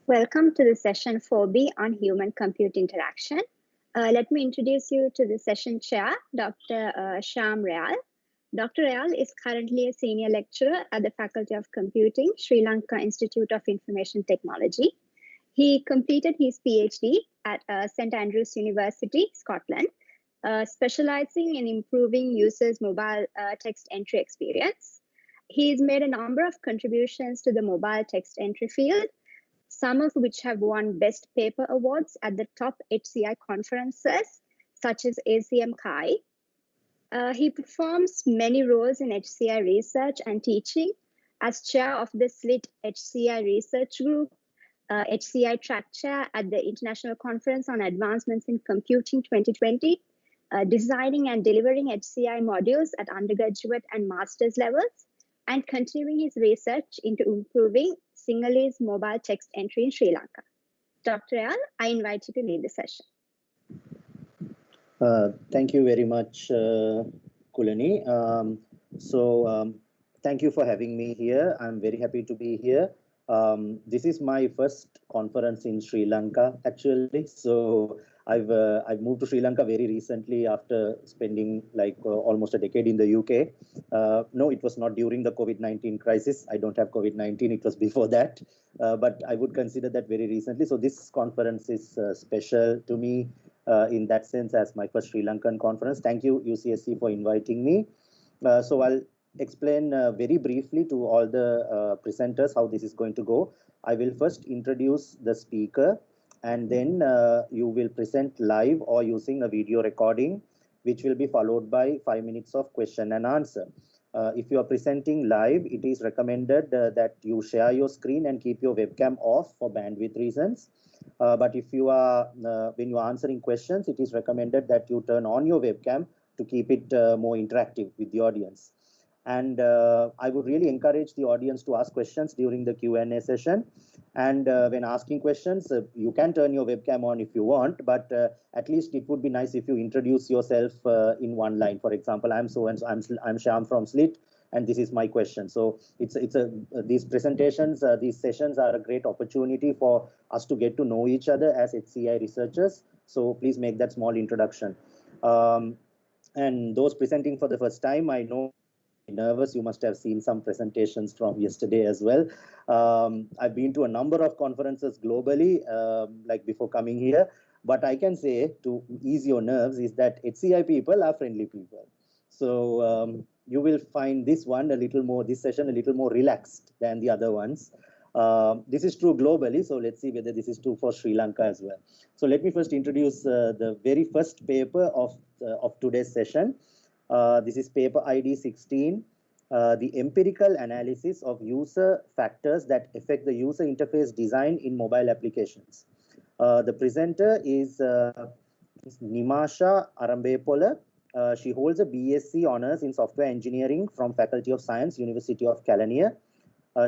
Welcome to the session 4B on human-computer interaction. Let me introduce you to the session chair, Dr. Shyam Rayal. Dr. Rayal is currently a senior lecturer at the Faculty of Computing, Sri Lanka Institute of Information Technology. He completed his PhD at St. Andrews University, Scotland, specializing in improving users' mobile text entry experience. He's made a number of contributions to the mobile text entry field, some of which have won Best Paper Awards at the top HCI conferences, such as ACM CHI. He performs many roles in HCI research and teaching as chair of the SLIT HCI Research Group, HCI Track Chair at the International Conference on Advancements in Computing 2020, designing and delivering HCI modules at undergraduate and master's levels, and continuing his research into improving Sinhalese mobile text entry in Sri Lanka. Dr. Rayal, I invite you to lead the session. Thank you very much, Kulani. Thank you for having me here. I'm very happy to be here. This is my first conference in Sri Lanka, actually. So I've moved to Sri Lanka very recently after spending like almost a decade in the UK. No, it was not during the COVID-19 crisis. I don't have COVID-19. It was before that. But I would consider that very recently. So this conference is special to me in that sense as my first Sri Lankan conference. Thank you, UCSC, for inviting me. So I'll explain very briefly to all the presenters how this is going to go. I will first introduce the speaker, and then you will present live or using a video recording, which will be followed by 5 minutes of question and answer. if you are presenting live, it is recommended that you share your screen and keep your webcam off for bandwidth reasons. But if you are, when you are answering questions, it is recommended that you turn on your webcam to keep it more interactive with the audience. And I would really encourage the audience to ask questions during the Q&A session. And when asking questions, you can turn your webcam on if you want, but at least it would be nice if you introduce yourself in one line. For example, I'm so-and-so, I'm Shyam from SLIT, and this is my question. So these presentations, these sessions are a great opportunity for us to get to know each other as HCI researchers. So please make that small introduction. And those presenting for the first time, I know nervous. You must have seen some presentations from yesterday as well. I've been to a number of conferences globally, like before coming here. But I can say, to ease your nerves, is that HCI people are friendly people. So you will find this one a little more, this session a little more relaxed than the other ones. This is true globally, so let's see whether this is true for Sri Lanka as well. So let me first introduce the very first paper of today's session. This is paper ID 16, the empirical analysis of user factors that affect the user interface design in mobile applications. The presenter is Nimasha Arambepola. She holds a BSc Honours in Software Engineering from Faculty of Science, University of Kelaniya.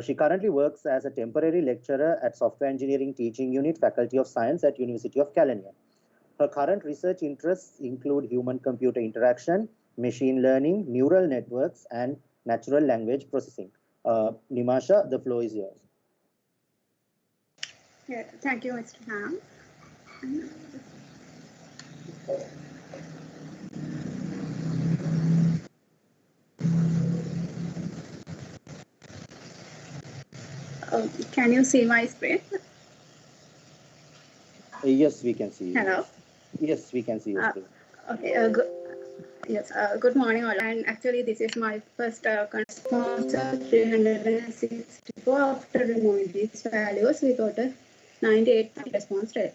She currently works as a temporary lecturer at Software Engineering Teaching Unit, Faculty of Science at University of Kelaniya. Her current research interests include human-computer interaction, machine learning, neural networks, and natural language processing. Nimasha, the floor is yours. Yeah, thank you, Mr. Ham. Can you see my screen? Yes, we can see you. Hello? Yes, we can see your screen. Okay, yes, good morning all. And actually, this is my first sponsor 364. After removing these values, we got a 98 response rate.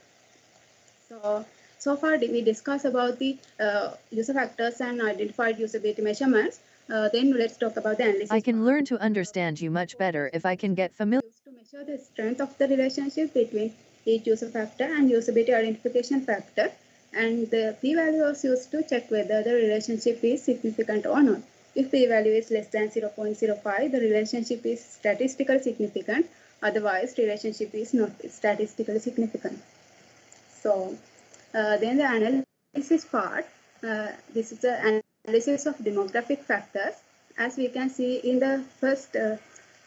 So far we discussed about the user factors and identified usability measurements. Then let's talk about the analysis. I can learn to understand you much better if I can get familiar. To measure the strength of the relationship between each user factor and usability identification factor, and the p-value was used to check whether the relationship is significant or not. If p-value is less than 0.05, the relationship is statistically significant. Otherwise, relationship is not statistically significant. So then the analysis part, this is the analysis of demographic factors. As we can see in the first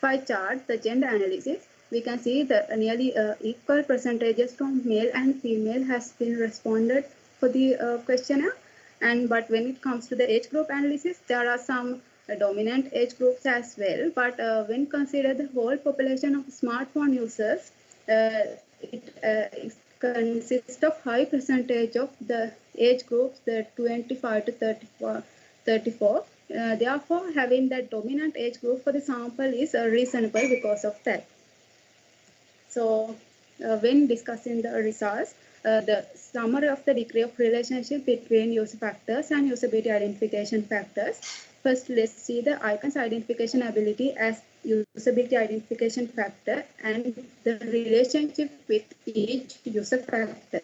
pie chart, the gender analysis, we can see that nearly equal percentages from male and female has been responded for the questionnaire. But when it comes to the age group analysis, there are some dominant age groups as well. But when considered the whole population of smartphone users, it consists of high percentage of the age groups, the 25 to 34. Therefore, having that dominant age group for the sample is reasonable because of that. So, when discussing the results, the summary of the degree of relationship between user factors and usability identification factors. First, let's see the icons identification ability as usability identification factor and the relationship with each user factor.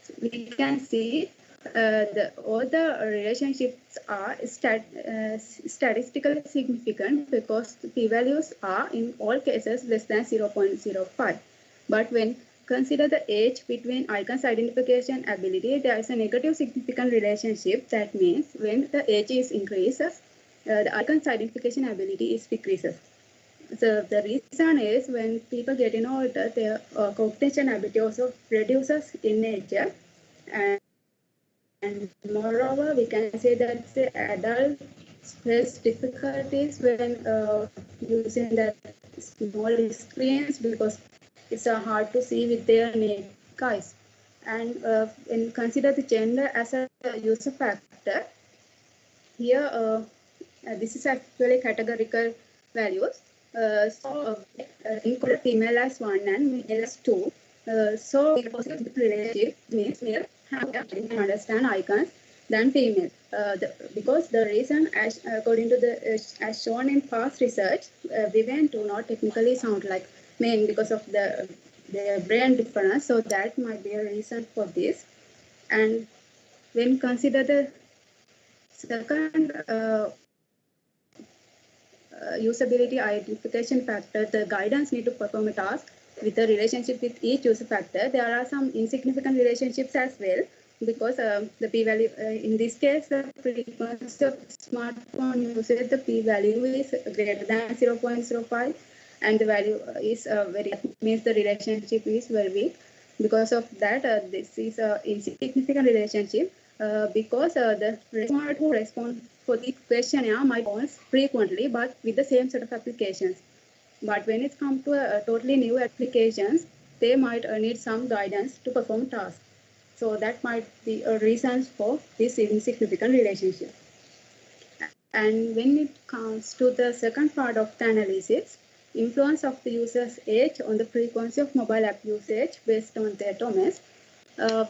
So we can see all the relationships are statistically significant because the p-values are in all cases less than 0.05. But when consider the age between icons identification ability, there is a negative significant relationship. That means when the age is increases, the icons identification ability is decreases. So the reason is when people get older, their cognition ability also reduces in nature. And moreover, we can say that the adult face difficulties when using that small screens because it's hard to see with their naked eyes. And when consider the gender as a user factor, here this is actually categorical values. Include female as 1 and male as 2. So positive relationship means male can understand icons than female. because the reason, as according to the as shown in past research, women do not technically sound like men because of their brain difference. So that might be a reason for this. And when consider the second usability identification factor, the guidance need to perform a task with the relationship with each user factor. There are some insignificant relationships as well, because the p-value, in this case, the frequency of smartphone usage, the p-value is greater than 0.05, and the value is very, means the relationship is very weak. Because of that, this is an insignificant relationship, because the respondent who respond for the questionnaire might respond frequently, but with the same set of applications. But when it comes to totally new applications, they might need some guidance to perform tasks. So that might be a reason for this insignificant relationship. And when it comes to the second part of the analysis, influence of the user's age on the frequency of mobile app usage based on their domains,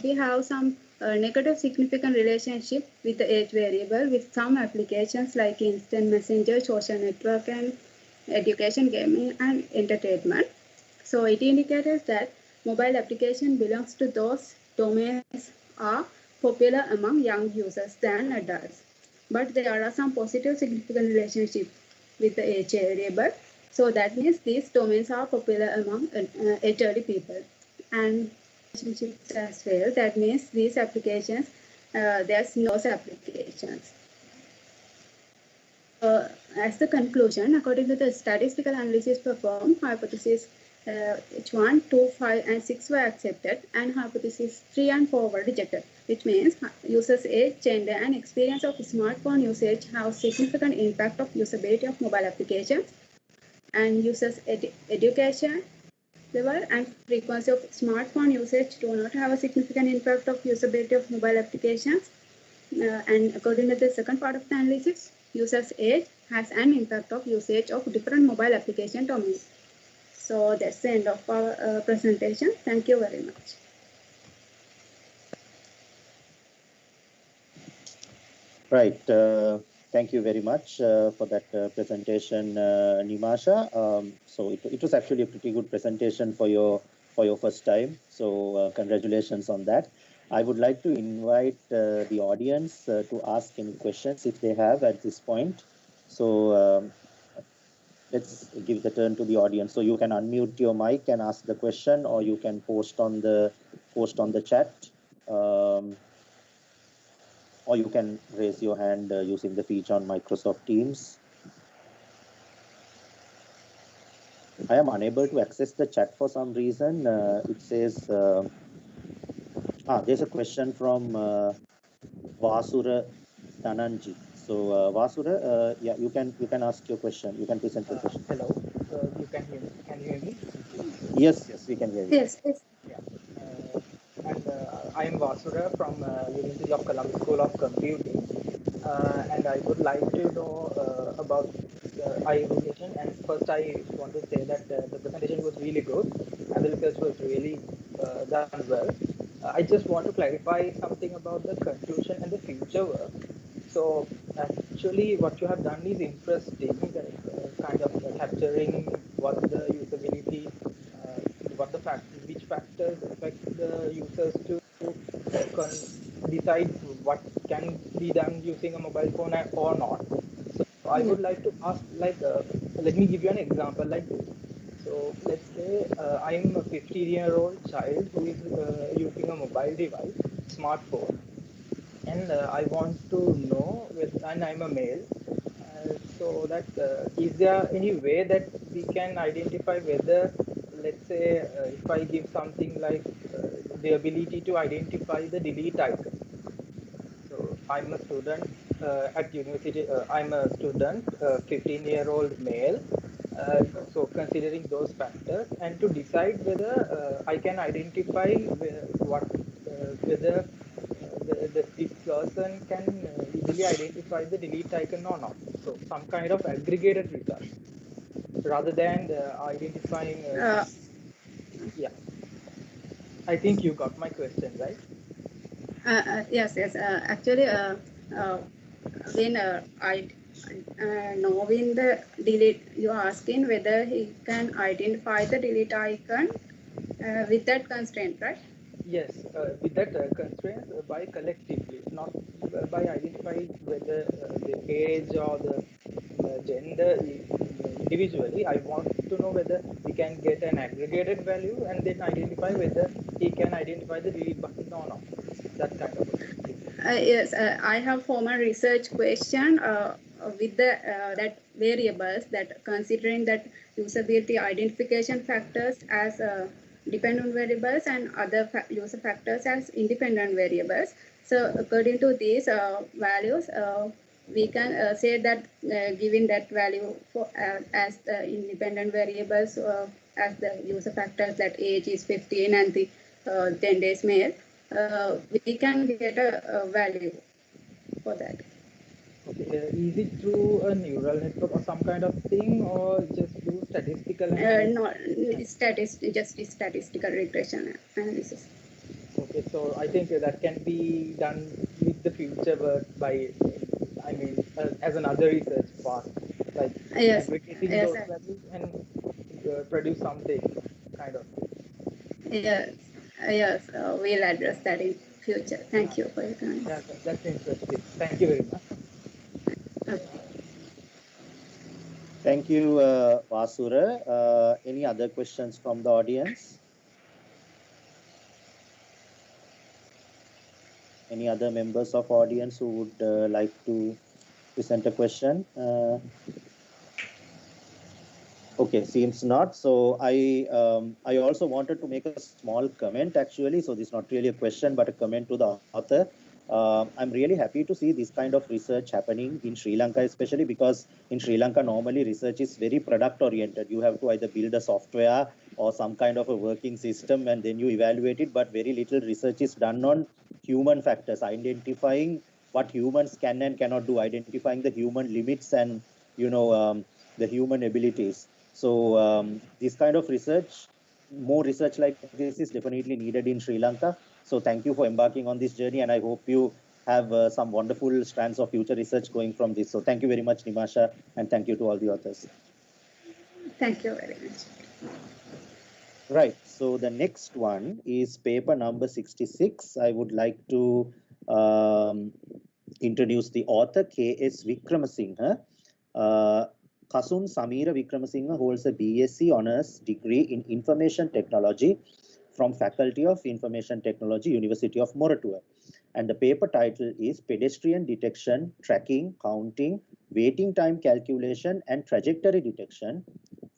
we have some negative significant relationship with the age variable with some applications like instant messenger, social network, and education, gaming, and entertainment. So it indicates that mobile application belongs to those domains are popular among young users than adults. But there are some positive significant relationship with the age variable. So that means these domains are popular among elderly people. And relationships as well. That means these applications, there's no applications. As the conclusion, according to the statistical analysis performed, hypothesis H1, 2, 5, and 6 were accepted, and hypothesis 3 and 4 were rejected, which means users' age, gender, and experience of smartphone usage have significant impact of usability of mobile applications, and users' education level and frequency of smartphone usage do not have a significant impact of usability of mobile applications. And according to the second part of the analysis, users' age has an impact of usage of different mobile application domains. So that's the end of our presentation. Thank you very much. Right. Thank you very much for that presentation, Nimasha. So it was actually a pretty good presentation for your first time. So congratulations on that. I would like to invite the audience to ask any questions if they have at this point. So let's give the turn to the audience. So you can unmute your mic and ask the question, or you can post on the chat. Or you can raise your hand using the feature on Microsoft Teams. I am unable to access the chat for some reason. It says, there's a question from Vasura Dhananji. So Vasura, yeah, you can ask your question. You can present your question. Hello, you can hear me? Can you hear me? Yes, we can hear you. Yes. Yeah. And I am Vasura from University of Columbia School of Computing, and I would like to know about I-evaluation. And first, I want to say that the presentation was really good, and the research was really done well. I just want to clarify something about the conclusion and the future work. So actually, what you have done is interesting, kind of capturing what the usability, which factors affect the users to decide what can be done using a mobile phone or not. So I would like to ask, let me give you an example like this. So let's say I am a 15-year-old child who is using a mobile device, smartphone, and I want to know, and I'm a male, so that is there any way that we can identify whether, let's say, if I give something like the ability to identify the delete icon. So I'm a student at university. I'm a student, 15-year-old male. So considering those factors, and to decide whether I can identify whether this person can easily identify the delete icon or not. So some kind of aggregated result rather than identifying. Yeah, I think you got my question, right? Yes. Actually, when knowing the delete, you're asking whether he can identify the delete icon with that constraint, right? Yes, with that constraint by collectively, not by identifying whether the age or the gender individually. I want to know whether we can get an aggregated value and then identify whether he can identify the delete button or not. That kind of a thing. Yes, I have formal research question with the that variables that considering that usability identification factors as dependent variables and other user factors as independent variables. So according to these values, we can say that giving that value for as the independent variables as the user factors, that age is 15 and the 10 days male, we can get a value for that. Okay, is it through a neural network or some kind of thing, or just do statistical analysis? Not just statistical regression analysis. Okay, so I think that can be done with the future work by, I mean, as another research part, like Yes, aggregating yes, those values and produce something kind of. yes, yes. We'll address that in future. Thank you for your time. Yeah, that's interesting. Thank you very much. Okay. Thank you, Vasura. Any other questions from the audience? Any other members of audience who would like to present a question? Okay, seems not. So I also wanted to make a small comment actually. So this is not really a question, but a comment to the author. I'm really happy to see this kind of research happening in Sri Lanka, especially because in Sri Lanka, normally research is very product oriented. You have to either build a software or some kind of a working system and then you evaluate it, but very little research is done on human factors, identifying what humans can and cannot do, identifying the human limits and, the human abilities. So this kind of research, more research like this is definitely needed in Sri Lanka. So thank you for embarking on this journey, and I hope you have some wonderful strands of future research going from this. So thank you very much, Nimasha, and thank you to all the authors. Thank you very much. Right. So the next one is paper number 66. I would like to introduce the author, K.S. Vikramasinghe. Kasun Samira Vikramasinghe holds a BSc Honours degree in Information Technology from Faculty of Information Technology, University of Moratuwa. And the paper title is Pedestrian Detection, Tracking, Counting, Waiting Time Calculation and Trajectory Detection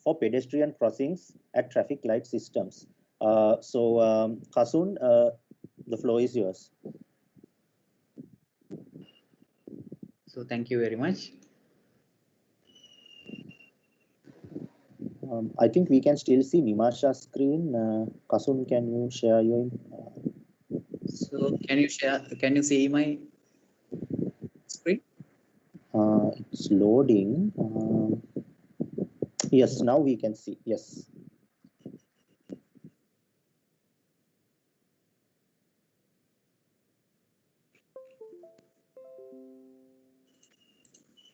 for Pedestrian Crossings at Traffic Light Systems. Kasun, the floor is yours. So thank you very much. I think we can still see Nimasha's screen. Kasun, can you share your? So can you see my screen? It's loading. Yes, now we can see. Yes.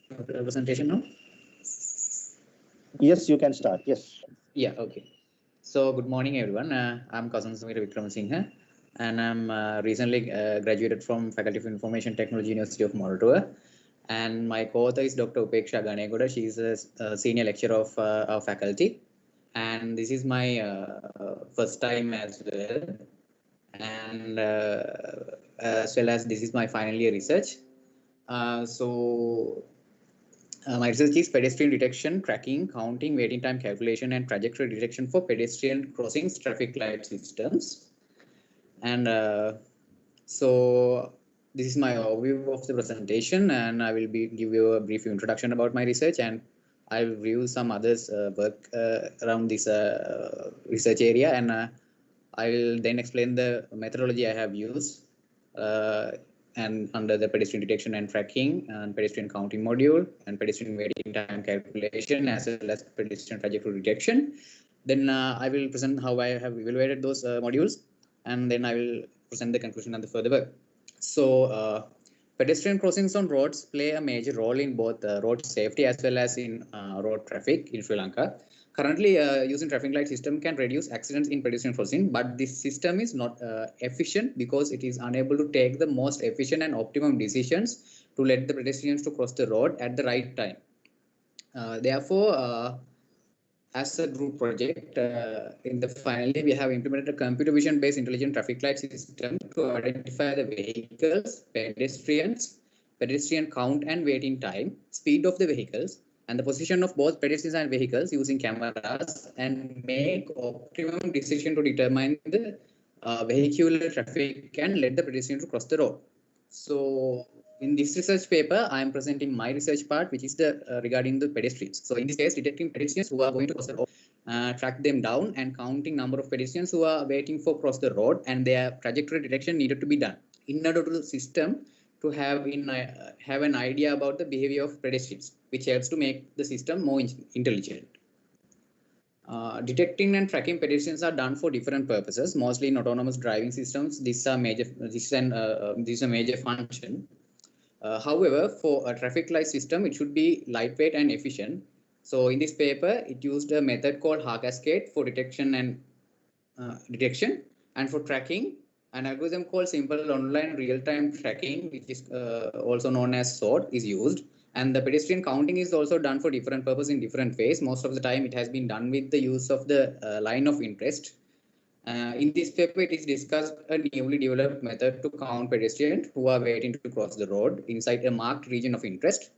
The presentation now? Yes, you can start. Yes. Yeah, okay. So good morning, everyone. I'm Kasun Samira Vikramasinghe, and I'm recently graduated from Faculty of Information Technology, University of Moratuwa. And my co-author is Dr. Upeksha Ganegoda. She is a senior lecturer of our faculty. And this is my first time as well. And as well as this is my final year research. My research is pedestrian detection, tracking, counting, waiting time calculation, and trajectory detection for pedestrian crossings, traffic light systems. And so this is my overview of the presentation, and I will give you a brief introduction about my research, and I'll review some others work around this research area, and I will then explain the methodology I have used and under the pedestrian detection and tracking and pedestrian counting module and pedestrian waiting time calculation as well as pedestrian trajectory detection. Then I will present how I have evaluated those modules, and then I will present the conclusion and the further work. So Pedestrian crossings on roads play a major role in both road safety as well as in road traffic in Sri Lanka. Currently, using traffic light system can reduce accidents in pedestrian crossing, but this system is not efficient because it is unable to take the most efficient and optimum decisions to let the pedestrians to cross the road at the right time. Therefore, as a group project, in the finally, we have implemented a computer vision based intelligent traffic light system to identify the vehicles, pedestrian count and waiting time, speed of the vehicles, and the position of both pedestrians and vehicles using cameras, and make optimum decision to determine the vehicular traffic and let the pedestrian to cross the road. So in this research paper, I am presenting my research part, which is the regarding the pedestrians. So in this case, detecting pedestrians who are going to cross the road, track them down and counting number of pedestrians who are waiting for cross the road, and their trajectory detection needed to be done in order to the system to have an idea about the behavior of pedestrians, which helps to make the system more intelligent. Detecting and tracking pedestrians are done for different purposes, mostly in autonomous driving systems. This is a major function. However, for a traffic light system, it should be lightweight and efficient. So in this paper, it used a method called cascade for detection, and for tracking, an algorithm called simple online real-time tracking, which is also known as SORT, is used. And the pedestrian counting is also done for different purposes in different ways. Most of the time, it has been done with the use of the line of interest. In this paper, it is discussed a newly developed method to count pedestrians who are waiting to cross the road inside a marked region of interest.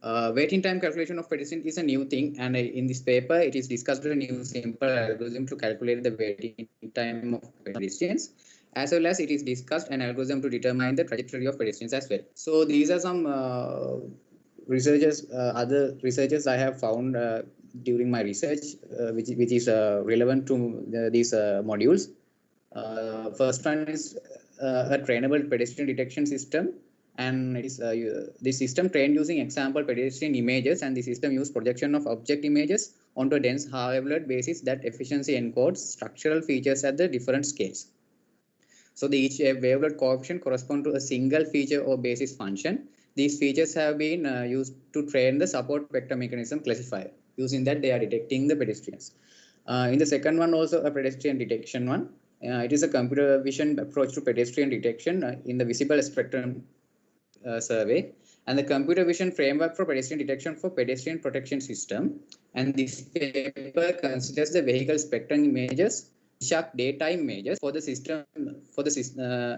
Waiting time calculation of pedestrian is a new thing, and in this paper, it is discussed a new simple algorithm to calculate the waiting time of pedestrians, as well as it is discussed an algorithm to determine the trajectory of pedestrians as well. So these are some other researchers I have found during my research, which is relevant to these modules. First one is a trainable pedestrian detection system, and it is this system trained using example pedestrian images, and the system use projection of object images onto a dense wavelet basis that efficiency encodes structural features at the different scales. So the each wavelet coefficient correspond to a single feature or basis function. These features have been used to train the support vector mechanism classifier. Using that, they are detecting the pedestrians. In the second one, also a pedestrian detection one. It is a computer vision approach to pedestrian detection in the visible spectrum survey, and the computer vision framework for pedestrian detection for pedestrian protection system. And this paper considers the vehicle spectrum images, which are daytime images for the system,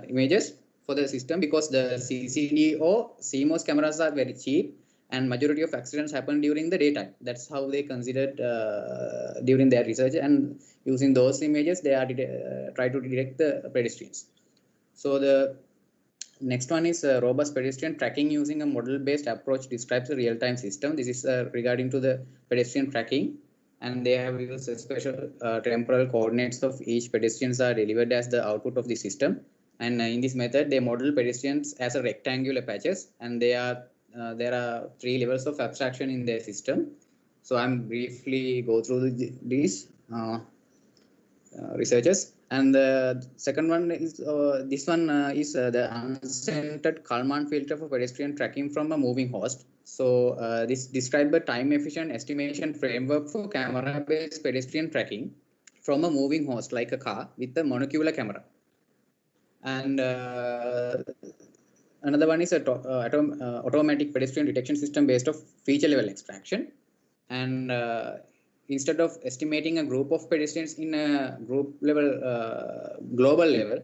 images for the system, because the CCD or CMOS cameras are very cheap and majority of accidents happen during the daytime. That's how they considered during their research, and using those images, they are try to detect the pedestrians. So the next one is robust pedestrian tracking using a model-based approach describes a real-time system. This is regarding to the pedestrian tracking, and they have used a special temporal coordinates of each pedestrians are delivered as the output of the system. And in this method, they model pedestrians as a rectangular patches, and there are 3 levels of abstraction in their system. So I'm briefly go through these researchers. And the second one is this one is the uncentered Kalman filter for pedestrian tracking from a moving host. So this describes a time efficient estimation framework for camera based pedestrian tracking from a moving host like a car with a monocular camera. And another one is a automatic pedestrian detection system based of feature level extraction. And instead of estimating a group of pedestrians in a group level, global level,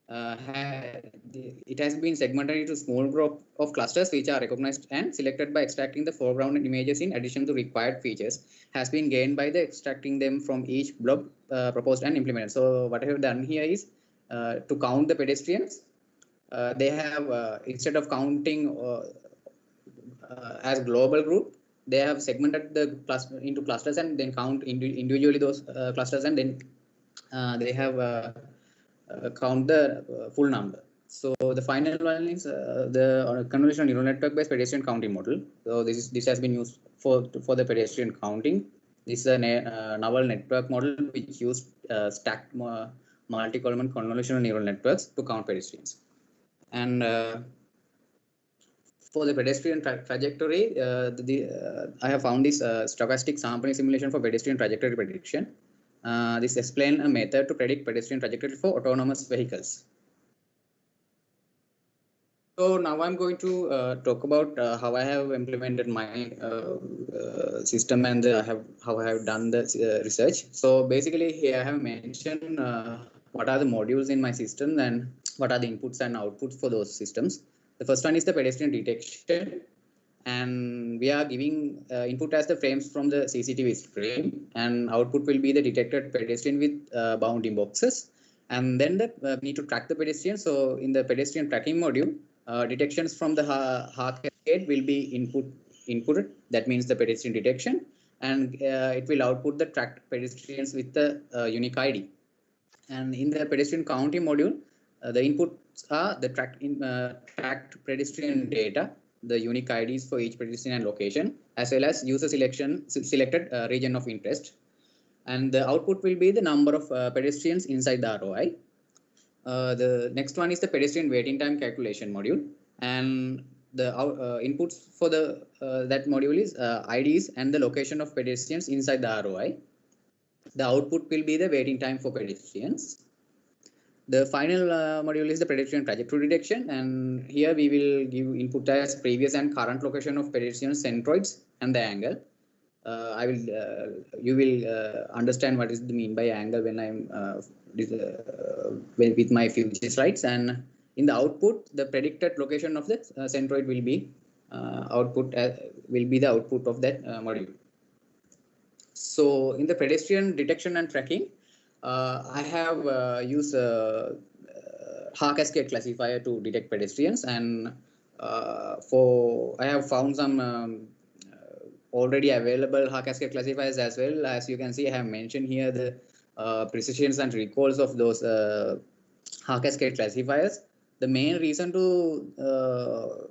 it has been segmented into small group of clusters which are recognized and selected by extracting the foreground images in addition to required features has been gained by the extracting them from each blob proposed and implemented. So what I have done here is to count the pedestrians. They have instead of counting as global group, they have segmented the cluster into clusters and then count individually those clusters, and then they have count the full number. So the final one is the convolutional neural network based pedestrian counting model. So this has been used for the pedestrian counting. This is a novel network model which used stacked multi-column convolutional neural networks to count pedestrians. And for the pedestrian trajectory, I have found this stochastic sampling simulation for pedestrian trajectory prediction. This explains a method to predict pedestrian trajectory for autonomous vehicles. So now I'm going to talk about how I have implemented my system and how I have done the research. So basically here I have mentioned what are the modules in my system and what are the inputs and outputs for those systems. The first one is the pedestrian detection, and we are giving input as the frames from the CCTV stream, and output will be the detected pedestrian with bounding boxes. And then we need to track the pedestrian. So in the pedestrian tracking module, detections from the HAR cascade will be inputted. That means the pedestrian detection, and it will output the tracked pedestrians with the unique ID. And in the pedestrian counting module, the inputs are the tracked pedestrian data, the unique IDs for each pedestrian and location, as well as user selected region of interest. And the output will be the number of pedestrians inside the ROI. The next one is the pedestrian waiting time calculation module, and the inputs for the that module is IDs and the location of pedestrians inside the ROI. The output will be the waiting time for pedestrians. The final module is the pedestrian trajectory detection, and here we will give input as previous and current location of pedestrian centroids and the angle. You will understand what is the mean by angle when I'm with my future slides. And in the output, the predicted location of the centroid will be the output of that module. So in the pedestrian detection and tracking, I have used HAR cascade classifier to detect pedestrians, and I have found some already available HAR cascade classifiers as well. As you can see, I have mentioned here the precisions and recalls of those HAR cascade classifiers. The main reason to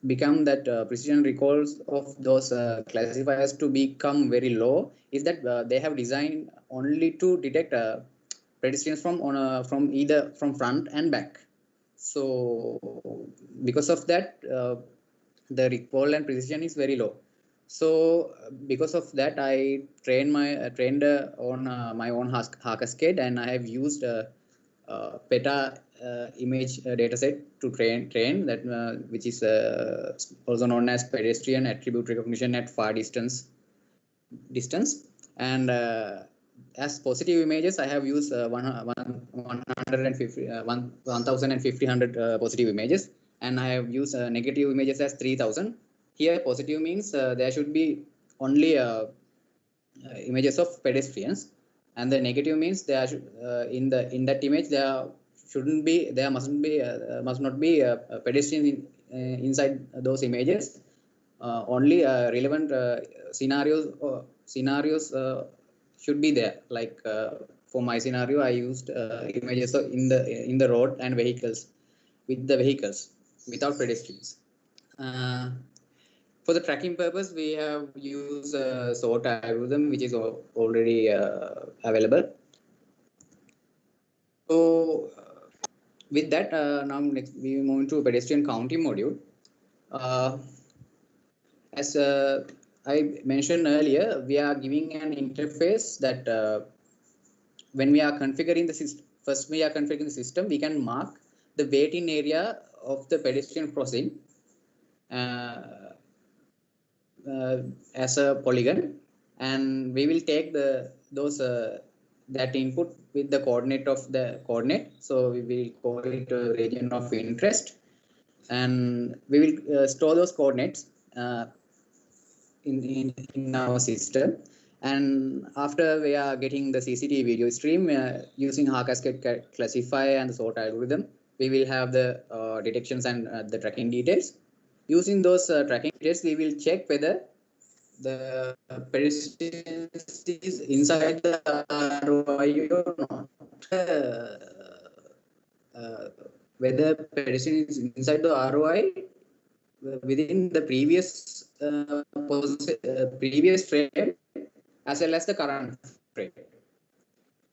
become that precision recalls of those classifiers to become very low is that they have designed only to detect pedestrians from either from front and back. So because of that, the recall and precision is very low. So because of that, I trained on my own HAR cascade, and I have used PETA image dataset to train that, which is also known as pedestrian attribute recognition at far distance. And as positive images, I have used 1,050 positive images, and I have used negative images as 3,000. Here, positive means there should be only images of pedestrians, and the negative means there should, in that image must not be pedestrian inside those images. Only relevant scenarios should be there. Like for my scenario, I used images in the road and vehicles without pedestrians. For the tracking purpose, we have used sort algorithm, which is already available. So with that, now next we move into pedestrian counting module. As I mentioned earlier, we are giving an interface that when we are configuring the system, we can mark the waiting area of the pedestrian crossing as a polygon, and we will take that input with the coordinate. So we will call it a region of interest, and we will store those coordinates in our system. And after we are getting the CCTV video stream using HAR cascade classifier and the sort algorithm, we will have the detections and the tracking details. Using those tracking details, we will check whether the pedestrian is inside the ROI or not. Whether pedestrian is inside the ROI within the previous frame as well as the current frame.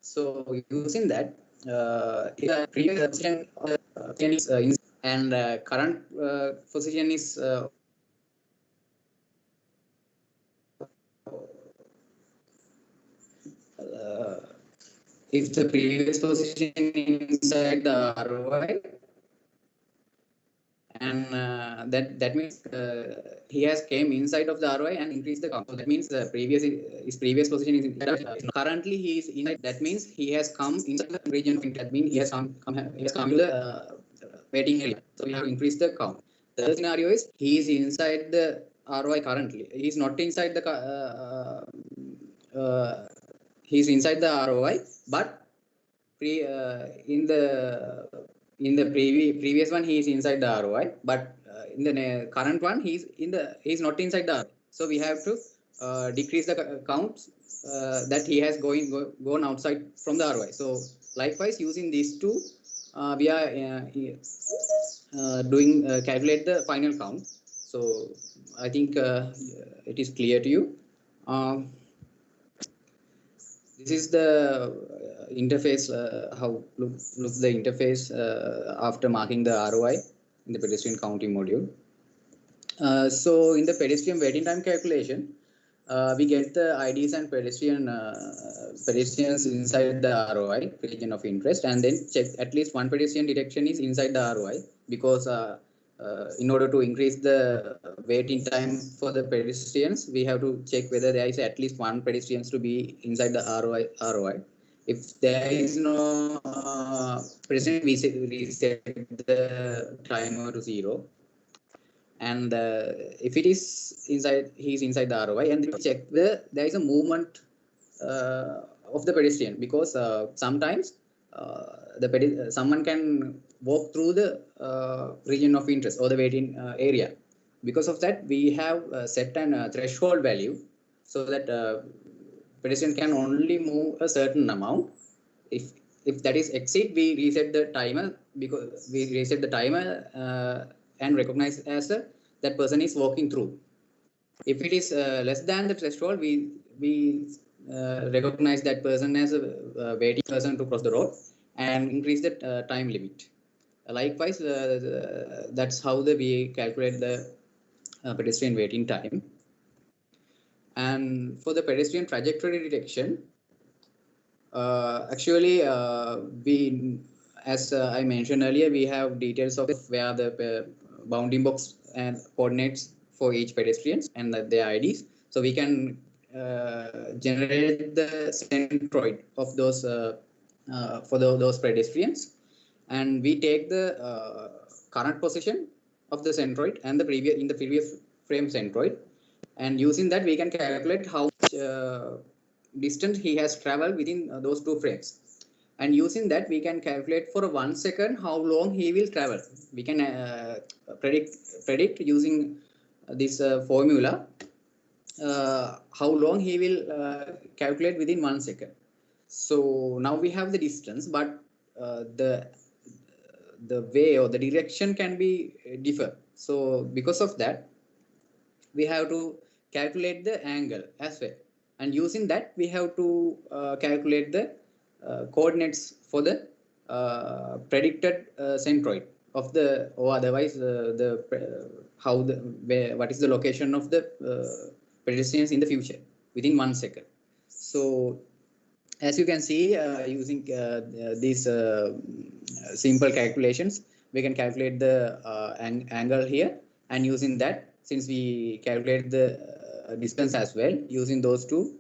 So using that, if the previous position is and current position is if the previous position inside the ROI, and that means he has came inside of the ROI and increased the count. So that means the his previous position is currently he is inside. That means he has come inside the region. That means he has come to the waiting area. So we have to increase the count. The other scenario is he is inside the ROI currently. He is not inside the he is inside the ROI, but in the previous one he is inside the ROI, but in the current one he is not inside the ROI. So we have to decrease the counts that he has gone outside from the ROI. So likewise, using these two, we are doing calculate the final count. So I think it is clear to you. This is the interface, how looks the interface after marking the ROI in the pedestrian counting module. So in the pedestrian waiting time calculation, we get the IDs and pedestrians inside the ROI region of interest, and then check at least one pedestrian detection is inside the ROI, because in order to increase the waiting time for the pedestrians, we have to check whether there is at least one pedestrians to be inside the ROI. If there is no pedestrian, we reset the timer to 0. And if it is inside, he's inside the ROI, and we check there is a movement of the pedestrian, because sometimes someone can walk through the region of interest or the waiting area. Because of that, we have set an threshold value so that pedestrian can only move a certain amount. If that is exceed, we reset the timer, because we reset the timer and recognize as that person is walking through. If it is less than the threshold, we recognize that person as a waiting person to cross the road and increase the time limit. Likewise, that's how we calculate the pedestrian waiting time. And for the pedestrian trajectory detection, actually, we, as I mentioned earlier, we have details of where the bounding box and coordinates for each pedestrians and their IDs. So we can generate the centroid of those for those pedestrians, and we take the current position of the centroid and the previous frame centroid, and using that we can calculate how much distance he has traveled within those two frames. And using that, we can calculate for 1 second how long he will travel. We can predict using this formula how long he will calculate within 1 second. So now we have the distance, but the way or the direction can be differ. So because of that, we have to calculate the angle as well. And using that, we have to calculate the coordinates for the predicted centroid of the, or otherwise what is the location of the pedestrians in the future within 1 second. So as you can see, using these simple calculations, we can calculate the angle here, and using that, since we calculate the distance as well, using those two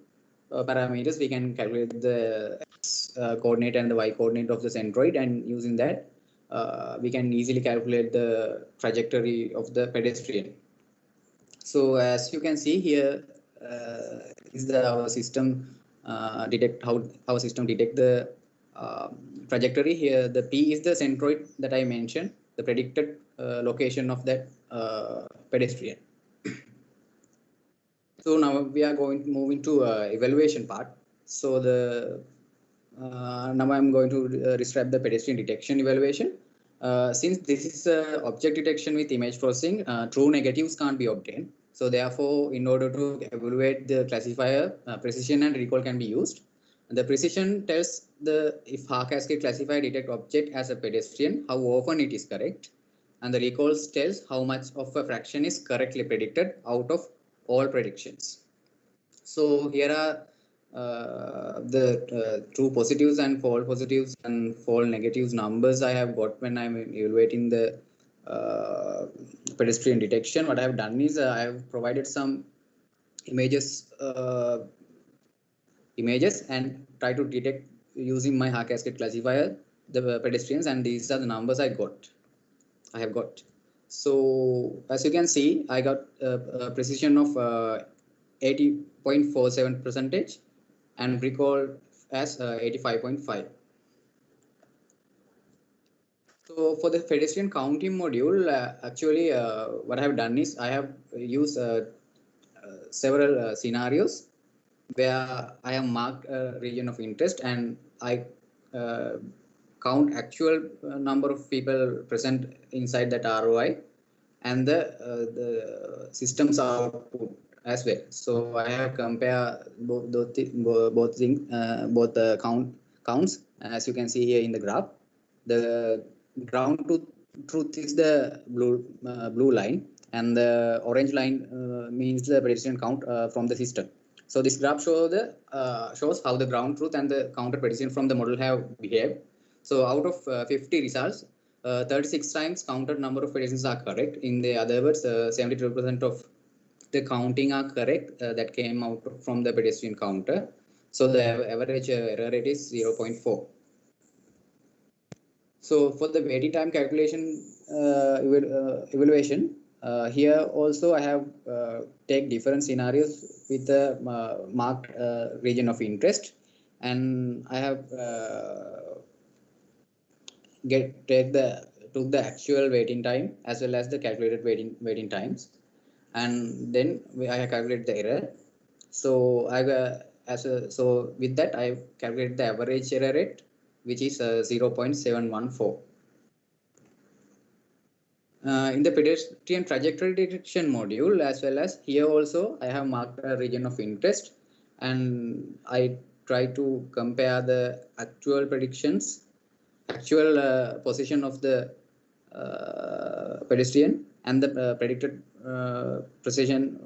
parameters, we can calculate the x coordinate and the y coordinate of the centroid, and using that, we can easily calculate the trajectory of the pedestrian. So as you can see here, is our system detect how our system detect the trajectory. Here the P is the centroid that I mentioned, the predicted location of that pedestrian. So now we are going to move into evaluation part. So now I'm going to describe the pedestrian detection evaluation. Since this is object detection with image processing, true negatives can't be obtained. So therefore, in order to evaluate the classifier, precision and recall can be used. The precision tells if Haskell classifier detect object as a pedestrian, how often it is correct. And the recall tells how much of a fraction is correctly predicted out of all predictions. So here are the true positives and false positives and false negatives numbers I have got when I'm evaluating the pedestrian detection. What I have done is I have provided some images and try to detect using my Haar cascade classifier the pedestrians, and these are the numbers I have got. So as you can see, I got a precision of 80.47% and recall as 85.5. So for the pedestrian counting module, actually what I have done is I have used several scenarios where I have marked a region of interest, and I count actual number of people present inside that ROI and the system's output as well. So I have compared both the counts, as you can see here in the graph. The ground truth is the blue line, and the orange line means the pedestrian count from the system. So this graph shows how the ground truth and the counter pedestrian from the model have behaved. So out of 50 results, 36 times counted number of pedestrians are correct. In the other words, 72% of the counting are correct that came out from the pedestrian counter. So the average error rate is 0.4. So for the waiting time calculation evaluation, here also I have take different scenarios with the marked region of interest, and I have took the actual waiting time as well as the calculated waiting times, and then I have calculated the error. So so with that I calculated the average error rate, which is 0.714. In the pedestrian trajectory detection module, as well as here also I have marked a region of interest, and I try to compare the actual position of the pedestrian and the predicted position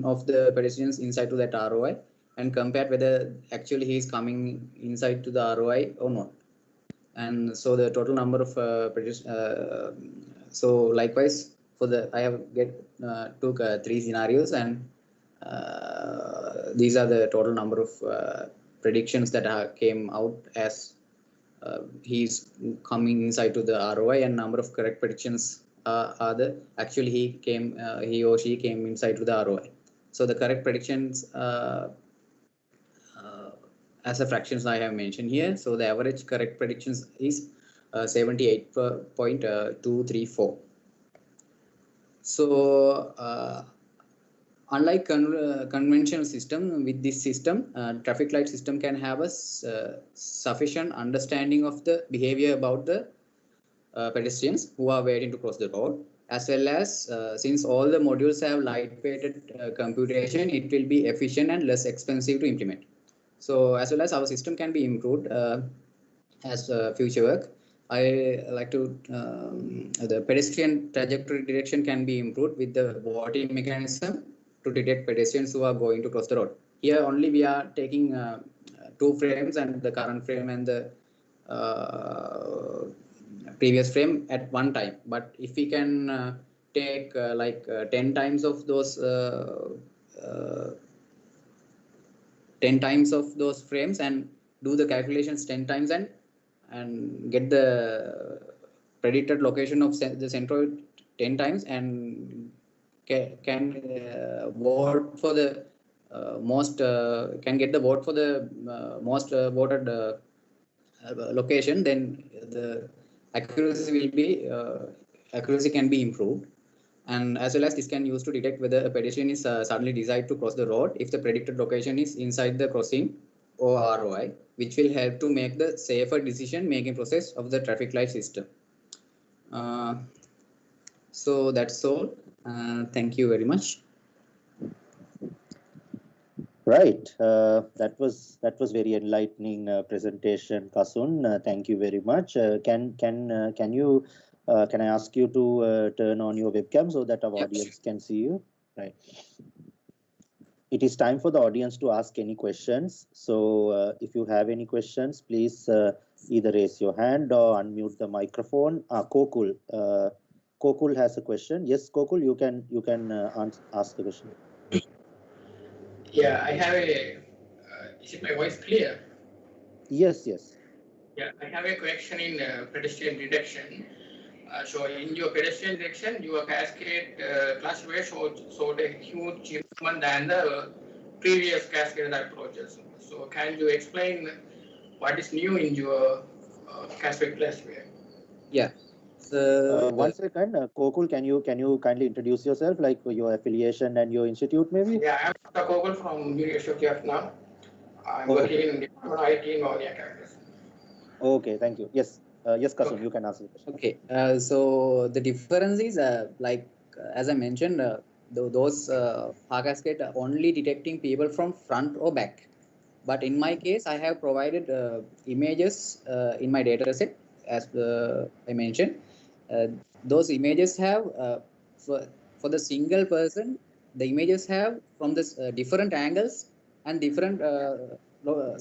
of the pedestrians inside to that ROI, and compare whether actually he is coming inside to the ROI or not. And so the total number of so likewise for the I have took 3 scenarios, and these are the total number of predictions that came out as he's coming inside to the ROI, and number of correct predictions are the actually he or she came inside to the ROI. So the correct predictions as a fractions I have mentioned here. So the average correct predictions is 78.234. So unlike conventional system, with this system, traffic light system can have a sufficient understanding of the behavior about the pedestrians who are waiting to cross the road, as well as since all the modules have light-weighted computation, it will be efficient and less expensive to implement. So as well as our system can be improved as future work. I like to the pedestrian trajectory detection can be improved with the voting mechanism to detect pedestrians who are going to cross the road. Here only we are taking 2 frames, and the current frame and the previous frame at one time. But if we can take 10 times of those 10 times of those frames and do the calculations 10 times and get the predicted location of the centroid 10 times, and can vote for the most can get the vote for the most voted location, then the accuracy will be accuracy can be improved. And as well as this can use to detect whether a pedestrian is suddenly decide to cross the road if the predicted location is inside the crossing or ROI, which will help to make the safer decision making process of the traffic light system. So that's all. Thank you very much. Right. That was very enlightening presentation, Kasun. Thank you very much. Can I ask you to turn on your webcam so that our audience can see you? Right. it is time for the audience to ask any questions. So if you have any questions, please either raise your hand or unmute the microphone. Kokul, Kokul has a question. Yes, Kokul, you can ask the question. Yeah, I have a. Is it my voice clear? Yes, yes. Yeah, I have a question in pedestrian detection. So in your pedestrian detection, your cascade classifier showed a huge improvement than the previous cascaded approaches. So can you explain what is new in your cascade classifier? Yeah. So One second, Kokul, can you kindly introduce yourself, like your affiliation and your institute, maybe? Yeah, I'm Dr. Gogol from University of Vietnam. I'm Okay. working in Department of IT in Noria campus. Okay, thank you. Yes, yes, Kasum, you can ask the question. Okay, so the difference is as I mentioned, those cascade are only detecting people from front or back. But in my case, I have provided images in my data set, as I mentioned. Those images have for the single person, the images have from the different angles and different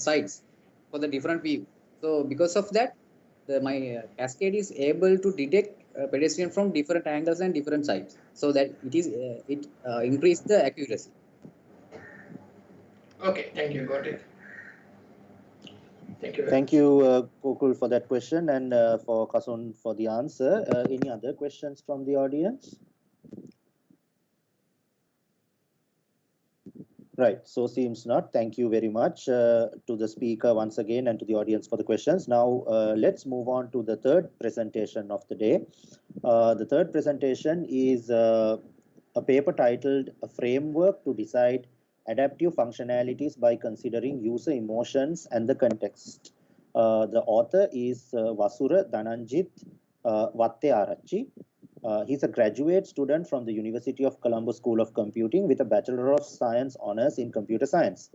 sides for the different view. So because of that, my cascade is able to detect pedestrian from different angles and different sides, so that it increase the accuracy. Okay, thank you. Got it. Thank you. Thank you, Kokul, for that question, and for Kasun for the answer. Any other questions from the audience? Right, so seems not. Thank you very much to the speaker once again and to the audience for the questions. Now, let's move on to the third presentation of the day. The third presentation is a paper titled "A Framework to Decide Adaptive Functionalities by Considering User Emotions and the Context." The author is Vasura Dhananjit Vattearachchi. He's a graduate student from the University of Colombo School of Computing with a Bachelor of Science honors in computer science.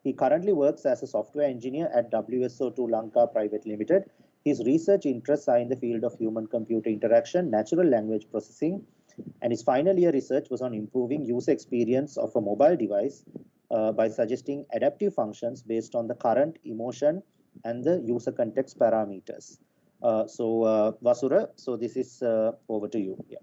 He currently works as a software engineer at WSO2 Lanka Private Limited. His research interests are in the field of human-computer interaction, natural language processing, and his final year research was on improving user experience of a mobile device by suggesting adaptive functions based on the current, emotion, and the user context parameters. Vasura, so this is over to you. Yeah.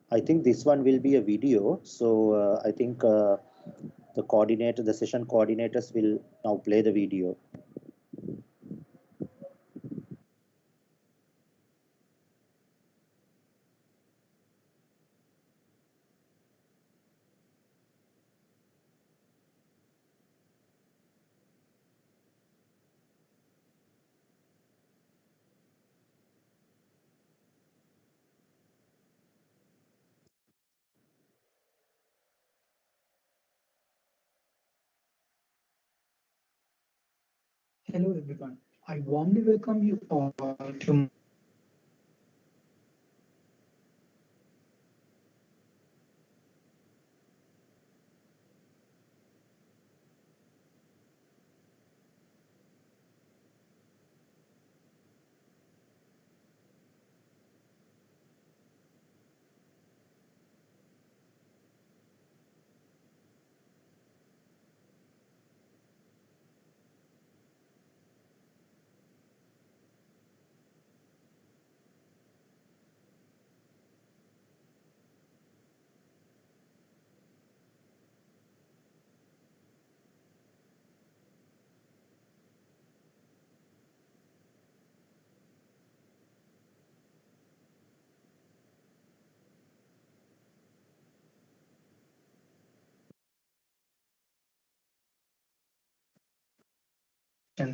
I think this one will be a video. So I think the session coordinators will now play the video. Hello everyone. I warmly welcome you all to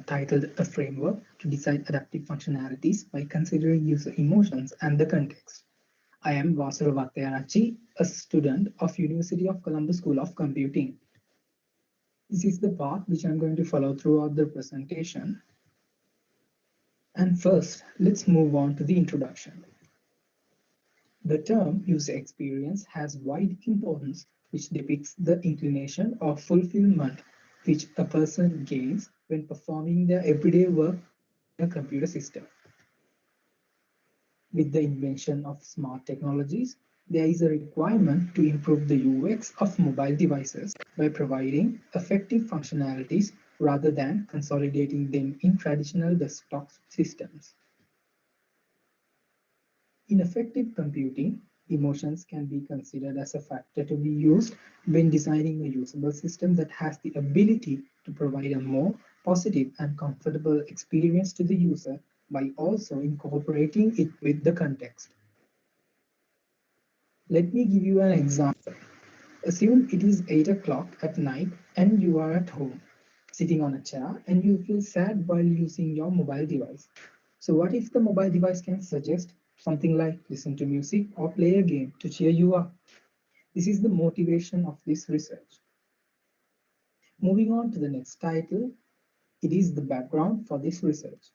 titled "A Framework to Decide Adaptive Functionalities by Considering User Emotions and the Context." I am Vasura Vattearachchi, a student of University of Colombo School of Computing. This is the path which I'm going to follow throughout the presentation. And first, let's move on to the introduction. The term user experience has wide importance, which depicts the inclination or fulfillment which a person gains when performing their everyday work in a computer system. With the invention of smart technologies, there is a requirement to improve the UX of mobile devices by providing effective functionalities rather than consolidating them in traditional desktop systems. In effective computing, emotions can be considered as a factor to be used when designing a usable system that has the ability to provide a more positive and comfortable experience to the user by also incorporating it with the context. Let me give you an example. Assume it is 8 o'clock at night and you are at home, sitting on a chair, and you feel sad while using your mobile device. So what if the mobile device can suggest something like listen to music or play a game to cheer you up? This is the motivation of this research. Moving on to the next title, it is the background for this research.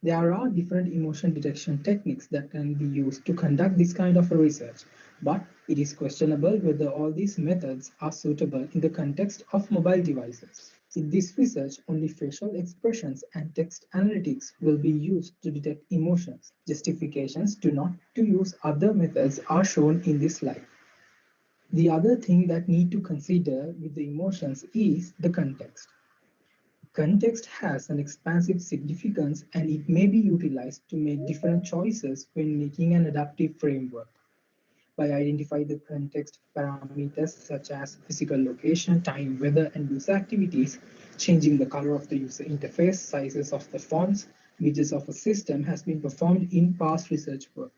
There are different emotion detection techniques that can be used to conduct this kind of a research, but it is questionable whether all these methods are suitable in the context of mobile devices. In this research, only facial expressions and text analytics will be used to detect emotions. Justifications to not to use other methods are shown in this slide. The other thing that need to consider with the emotions is the context. Context has an expansive significance and it may be utilized to make different choices when making an adaptive framework. By identifying the context parameters such as physical location, time, weather, and user activities, changing the color of the user interface, sizes of the fonts, widgets of a system has been performed in past research work.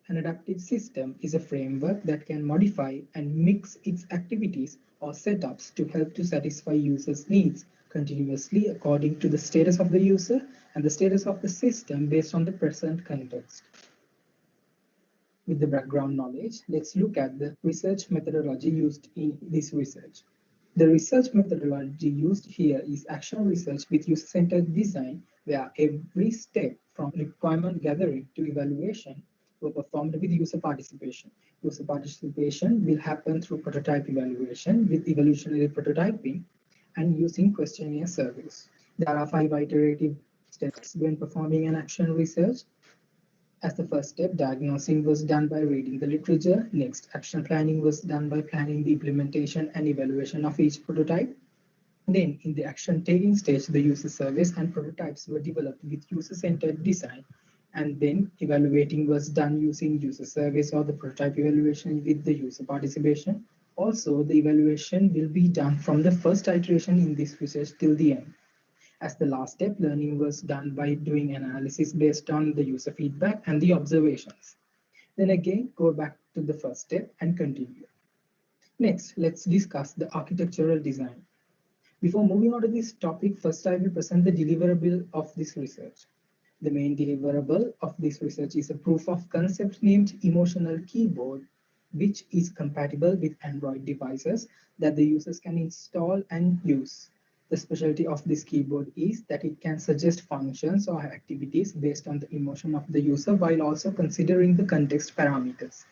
An adaptive system is a framework that can modify and mix its activities or setups to help to satisfy users' needs continuously according to the status of the user and the status of the system based on the present context. With the background knowledge, let's look at the research methodology used in this research. The research methodology used here is action research with user-centered design, where every step from requirement gathering to evaluation were performed with user participation. User participation will happen through prototype evaluation with evolutionary prototyping and using questionnaire surveys. There are 5 iterative steps when performing an action research. As the first step, diagnosing was done by reading the literature. Next, action planning was done by planning the implementation and evaluation of each prototype. Then, in the action taking stage, the user surveys and prototypes were developed with user-centered design. And then, evaluating was done using user surveys or the prototype evaluation with the user participation. Also, the evaluation will be done from the first iteration in this research till the end. As the last step, learning was done by doing an analysis based on the user feedback and the observations. Then again, go back to the first step and continue. Next, let's discuss the architectural design. Before moving on to this topic, first I will present the deliverable of this research. The main deliverable of this research is a proof of concept named emotional keyboard, which is compatible with Android devices that the users can install and use. The specialty of this keyboard is that it can suggest functions or activities based on the emotion of the user while also considering the context parameters.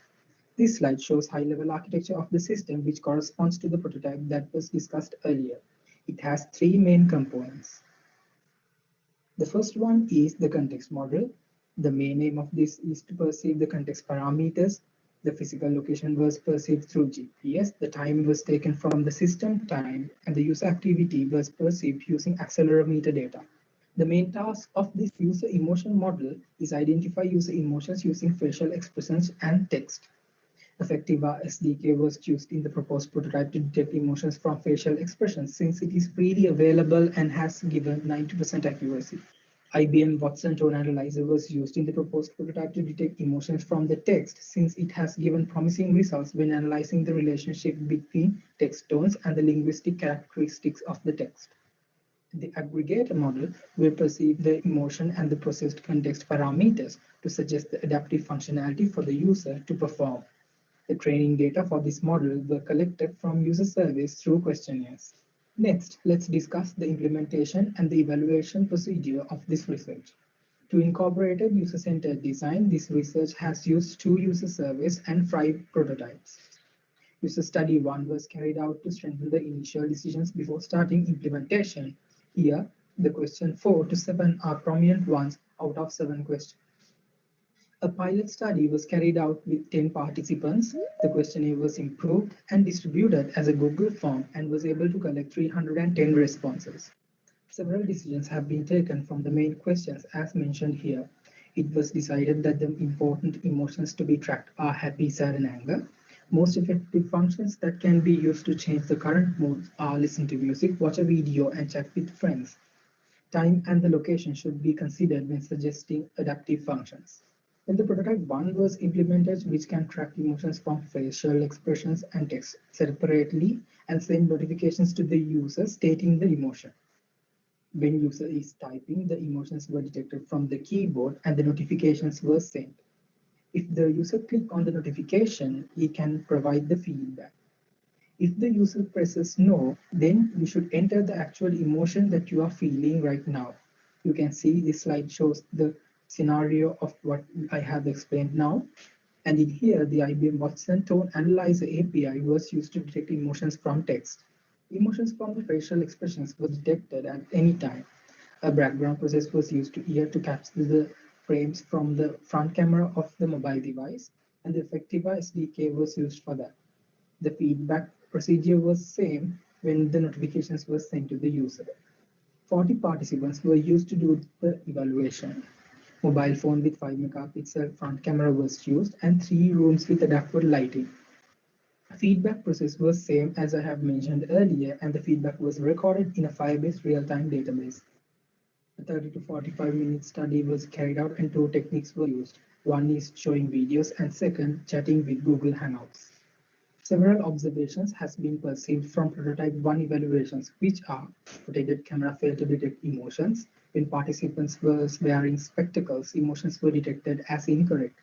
This slide shows high-level architecture of the system, which corresponds to the prototype that was discussed earlier. It has 3 main components. The first one is the context model. The main aim of this is to perceive the context parameters. The physical location was perceived through GPS. The time was taken from the system time, and the user activity was perceived using accelerometer data. The main task of this user emotion model is identify user emotions using facial expressions and text. Effectiva SDK was used in the proposed prototype to detect emotions from facial expressions since it is freely available and has given 90% accuracy. IBM Watson Tone Analyzer was used in the proposed prototype to detect emotions from the text since it has given promising results when analyzing the relationship between text tones and the linguistic characteristics of the text. The aggregator model will perceive the emotion and the processed context parameters to suggest the adaptive functionality for the user to perform. The training data for this model were collected from user surveys through questionnaires. Next, let's discuss the implementation and the evaluation procedure of this research. To incorporate user-centered design, this research has used 2 user surveys and 5 prototypes. User study 1 was carried out to strengthen the initial decisions before starting implementation. Here, the question 4 to 7 are prominent ones out of 7 questions. A pilot study was carried out with 10 participants. The questionnaire was improved and distributed as a Google form and was able to collect 310 responses. Several decisions have been taken from the main questions as mentioned here. It was decided that the important emotions to be tracked are happy, sad, and anger. Most effective functions that can be used to change the current moods are listen to music, watch a video, and chat with friends. Time and the location should be considered when suggesting adaptive functions. When the prototype 1 was implemented, which can track emotions from facial expressions and text separately and send notifications to the user stating the emotion. When user is typing, the emotions were detected from the keyboard and the notifications were sent. If the user clicks on the notification, he can provide the feedback. If the user presses no, then you should enter the actual emotion that you are feeling right now. You can see this slide shows the scenario of what I have explained now. And in here, the IBM Watson Tone Analyzer API was used to detect emotions from text. Emotions from the facial expressions were detected at any time. A background process was used here to capture the frames from the front camera of the mobile device, and the Effectiva SDK was used for that. The feedback procedure was same when the notifications were sent to the user. 40 participants were used to do the evaluation. Mobile phone with 5 megapixel front camera was used and 3 rooms with adaptive lighting. Feedback process was same as I have mentioned earlier, and the feedback was recorded in a Firebase real-time database. A 30 to 45 minute study was carried out and 2 techniques were used. One is showing videos and second, chatting with Google Hangouts. Several observations has been perceived from prototype 1 evaluations, which are rotated camera failed to detect emotions. When participants were wearing spectacles, emotions were detected as incorrect.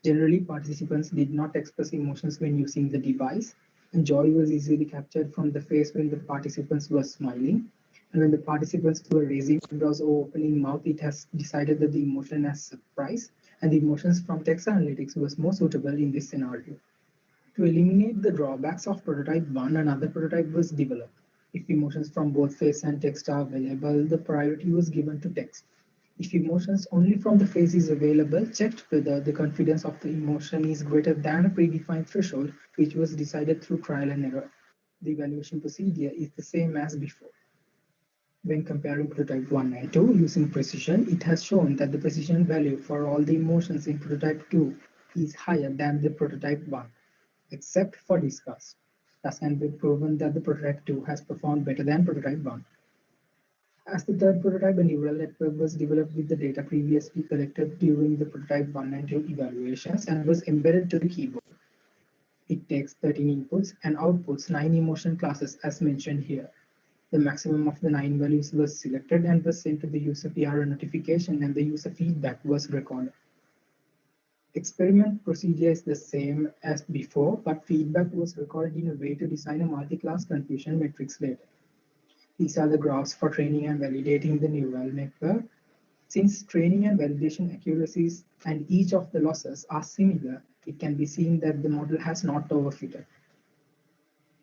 Generally, participants did not express emotions when using the device, and joy was easily captured from the face when the participants were smiling. And when the participants were raising eyebrows or opening mouth, it has decided that the emotion as surprise, and the emotions from text analytics was more suitable in this scenario. To eliminate the drawbacks of prototype 1, another prototype was developed. If emotions from both face and text are available, the priority was given to text. If emotions only from the face is available, checked whether the confidence of the emotion is greater than a predefined threshold, which was decided through trial and error. The evaluation procedure is the same as before. When comparing prototype 1 and 2 using precision, it has shown that the precision value for all the emotions in prototype 2 is higher than the prototype 1, except for disgust. Thus can be proven that the prototype 2 has performed better than prototype 1. As the third prototype, a neural network was developed with the data previously collected during the prototype 1 and 2 evaluations and was embedded to the keyboard. It takes 13 inputs and outputs 9 emotion classes as mentioned here. The maximum of the 9 values was selected and was sent to the user via a notification, and the user feedback was recorded. Experiment procedure is the same as before, but feedback was recorded in a way to design a multi-class confusion matrix later. These are the graphs for training and validating the neural network. Since training and validation accuracies and each of the losses are similar, it can be seen that the model has not overfitted.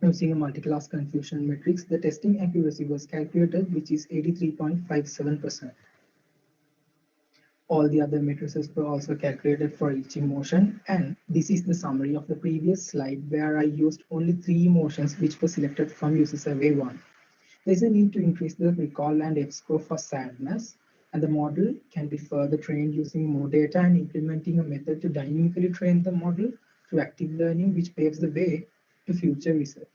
Using a multi-class confusion matrix, the testing accuracy was calculated, which is 83.57%. All the other matrices were also calculated for each emotion, and this is the summary of the previous slide where I used only 3 emotions which were selected from user survey 1. There is a need to increase the recall and F-score for sadness, and the model can be further trained using more data and implementing a method to dynamically train the model through active learning, which paves the way to future research.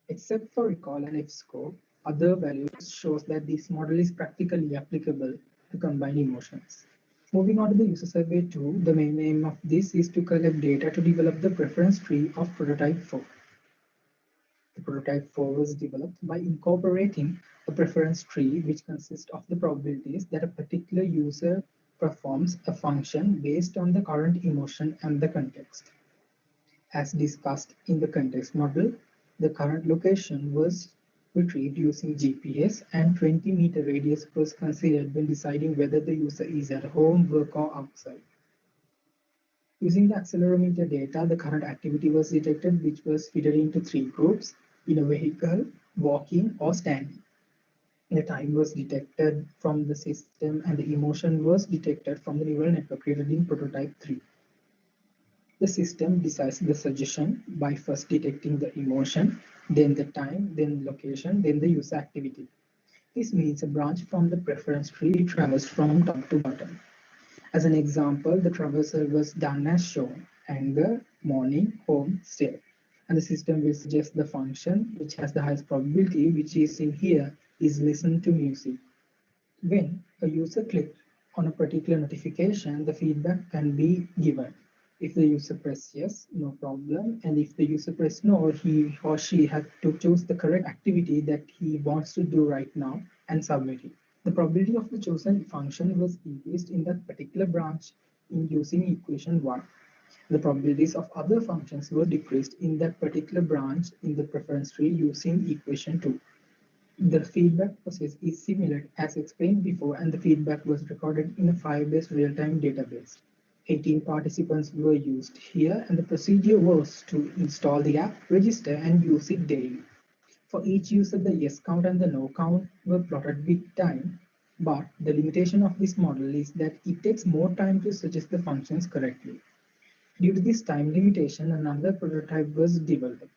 Except for recall and F-score, other values shows that this model is practically applicable to combine emotions. Moving on to the user survey 2, the main aim of this is to collect data to develop the preference tree of prototype 4. The prototype 4 was developed by incorporating a preference tree which consists of the probabilities that a particular user performs a function based on the current emotion and the context. As discussed in the context model, the current location was retrieved using GPS, and 20-meter radius was considered when deciding whether the user is at home, work, or outside. Using the accelerometer data, the current activity was detected, which was fitted into 3 groups: in a vehicle, walking, or standing. The time was detected from the system, and the emotion was detected from the neural network created in prototype 3. The system decides the suggestion by first detecting the emotion, then the time, then location, then the user activity. This means a branch from the preference tree traversed from top to bottom. As an example, the traversal was done as shown: anger, morning, home, stay. And the system will suggest the function which has the highest probability, which is in here, is listen to music. When a user clicks on a particular notification, the feedback can be given. If the user press yes, no problem. And if the user press no, he or she had to choose the correct activity that he wants to do right now and submit it. The probability of the chosen function was increased in that particular branch in using equation 1. The probabilities of other functions were decreased in that particular branch in the preference tree using equation 2. The feedback process is similar as explained before, and the feedback was recorded in a Firebase real-time database. 18 participants were used here, and the procedure was to install the app, register, and use it daily. For each user, the yes count and the no count were plotted with time, but the limitation of this model is that it takes more time to suggest the functions correctly. Due to this time limitation, another prototype was developed.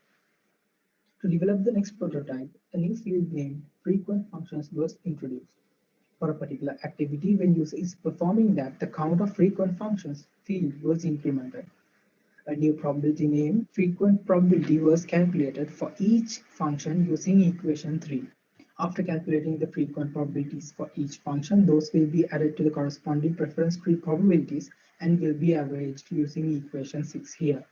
To develop the next prototype, a new field named frequent functions was introduced. For a particular activity, when user is performing that, the count of frequent functions field was incremented. A new probability named frequent probability was calculated for each function using equation 3. After calculating the frequent probabilities for each function, those will be added to the corresponding preference tree probabilities and will be averaged using equation 6 here.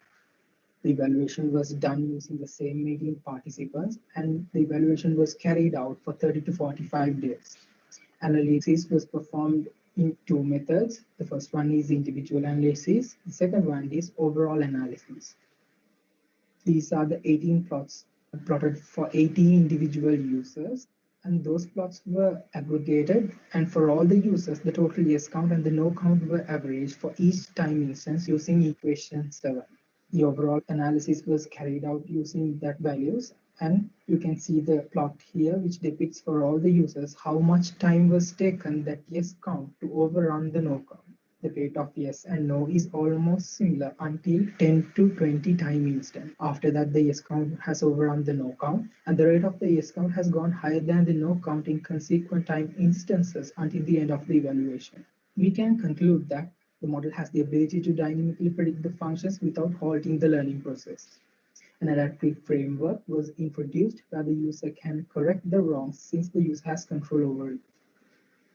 The evaluation was done using the same 18 participants, and the evaluation was carried out for 30 to 45 days. Analysis was performed in 2 methods. The first one is individual analysis. The second one is overall analysis. These are the 18 plots plotted for 18 individual users, and those plots were aggregated, and for all the users, the total yes count and the no count were averaged for each time instance using equation 7. The overall analysis was carried out using that values, and you can see the plot here which depicts for all the users how much time was taken that yes count to overrun the no count. The rate of yes and no is almost similar until 10 to 20 time instant. After that, the yes count has overrun the no count, and the rate of the yes count has gone higher than the no count in consequent time instances until the end of the evaluation. We can conclude that the model has the ability to dynamically predict the functions without halting the learning process. An adaptive framework was introduced where the user can correct the wrongs since the user has control over it.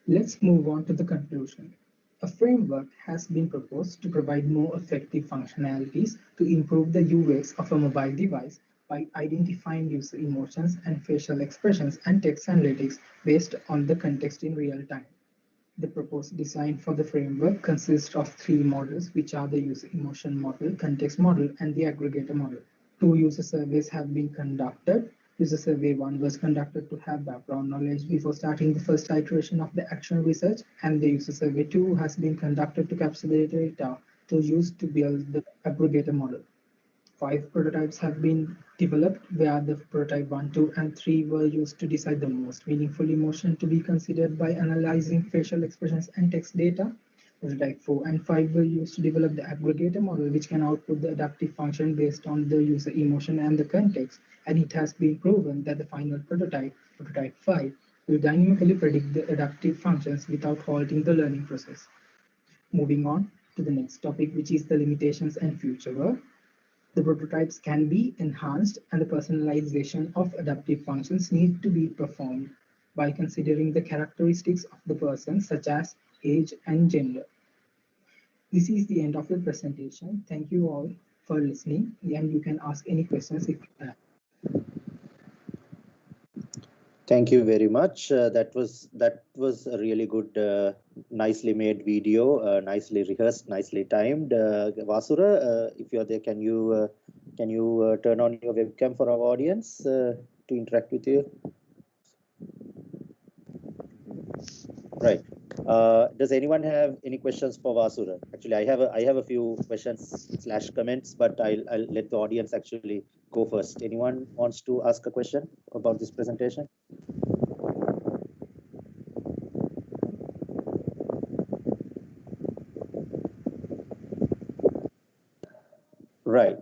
Let's move on to the conclusion. A framework has been proposed to provide more effective functionalities to improve the UX of a mobile device by identifying user emotions and facial expressions and text analytics based on the context in real time. The proposed design for the framework consists of 3 models, which are the user emotion model, context model, and the aggregator model. 2 user surveys have been conducted. User survey 1 was conducted to have background knowledge before starting the first iteration of the action research, and the user survey 2 has been conducted to capture the data to use to build the aggregator model. 5 prototypes have been developed, where the prototype 1, 2, and 3 were used to decide the most meaningful emotion to be considered by analyzing facial expressions and text data. Prototype 4 and 5 were used to develop the aggregator model, which can output the adaptive function based on the user emotion and the context. And it has been proven that the final prototype, prototype 5, will dynamically predict the adaptive functions without halting the learning process. Moving on to the next topic, which is the limitations and future work. The prototypes can be enhanced, and the personalization of adaptive functions need to be performed by considering the characteristics of the person, such as age and gender. This is the end of the presentation. Thank you all for listening, and you can ask any questions if you have. Thank you very much. That was a really good, nicely made video, nicely rehearsed, nicely timed. Vasura, if you're there, can you turn on your webcam for our audience to interact with you? Right. Does anyone have any questions for Vasudha? Actually, I have a few questions / comments, but I'll let the audience actually go first. Anyone wants to ask a question about this presentation? Right.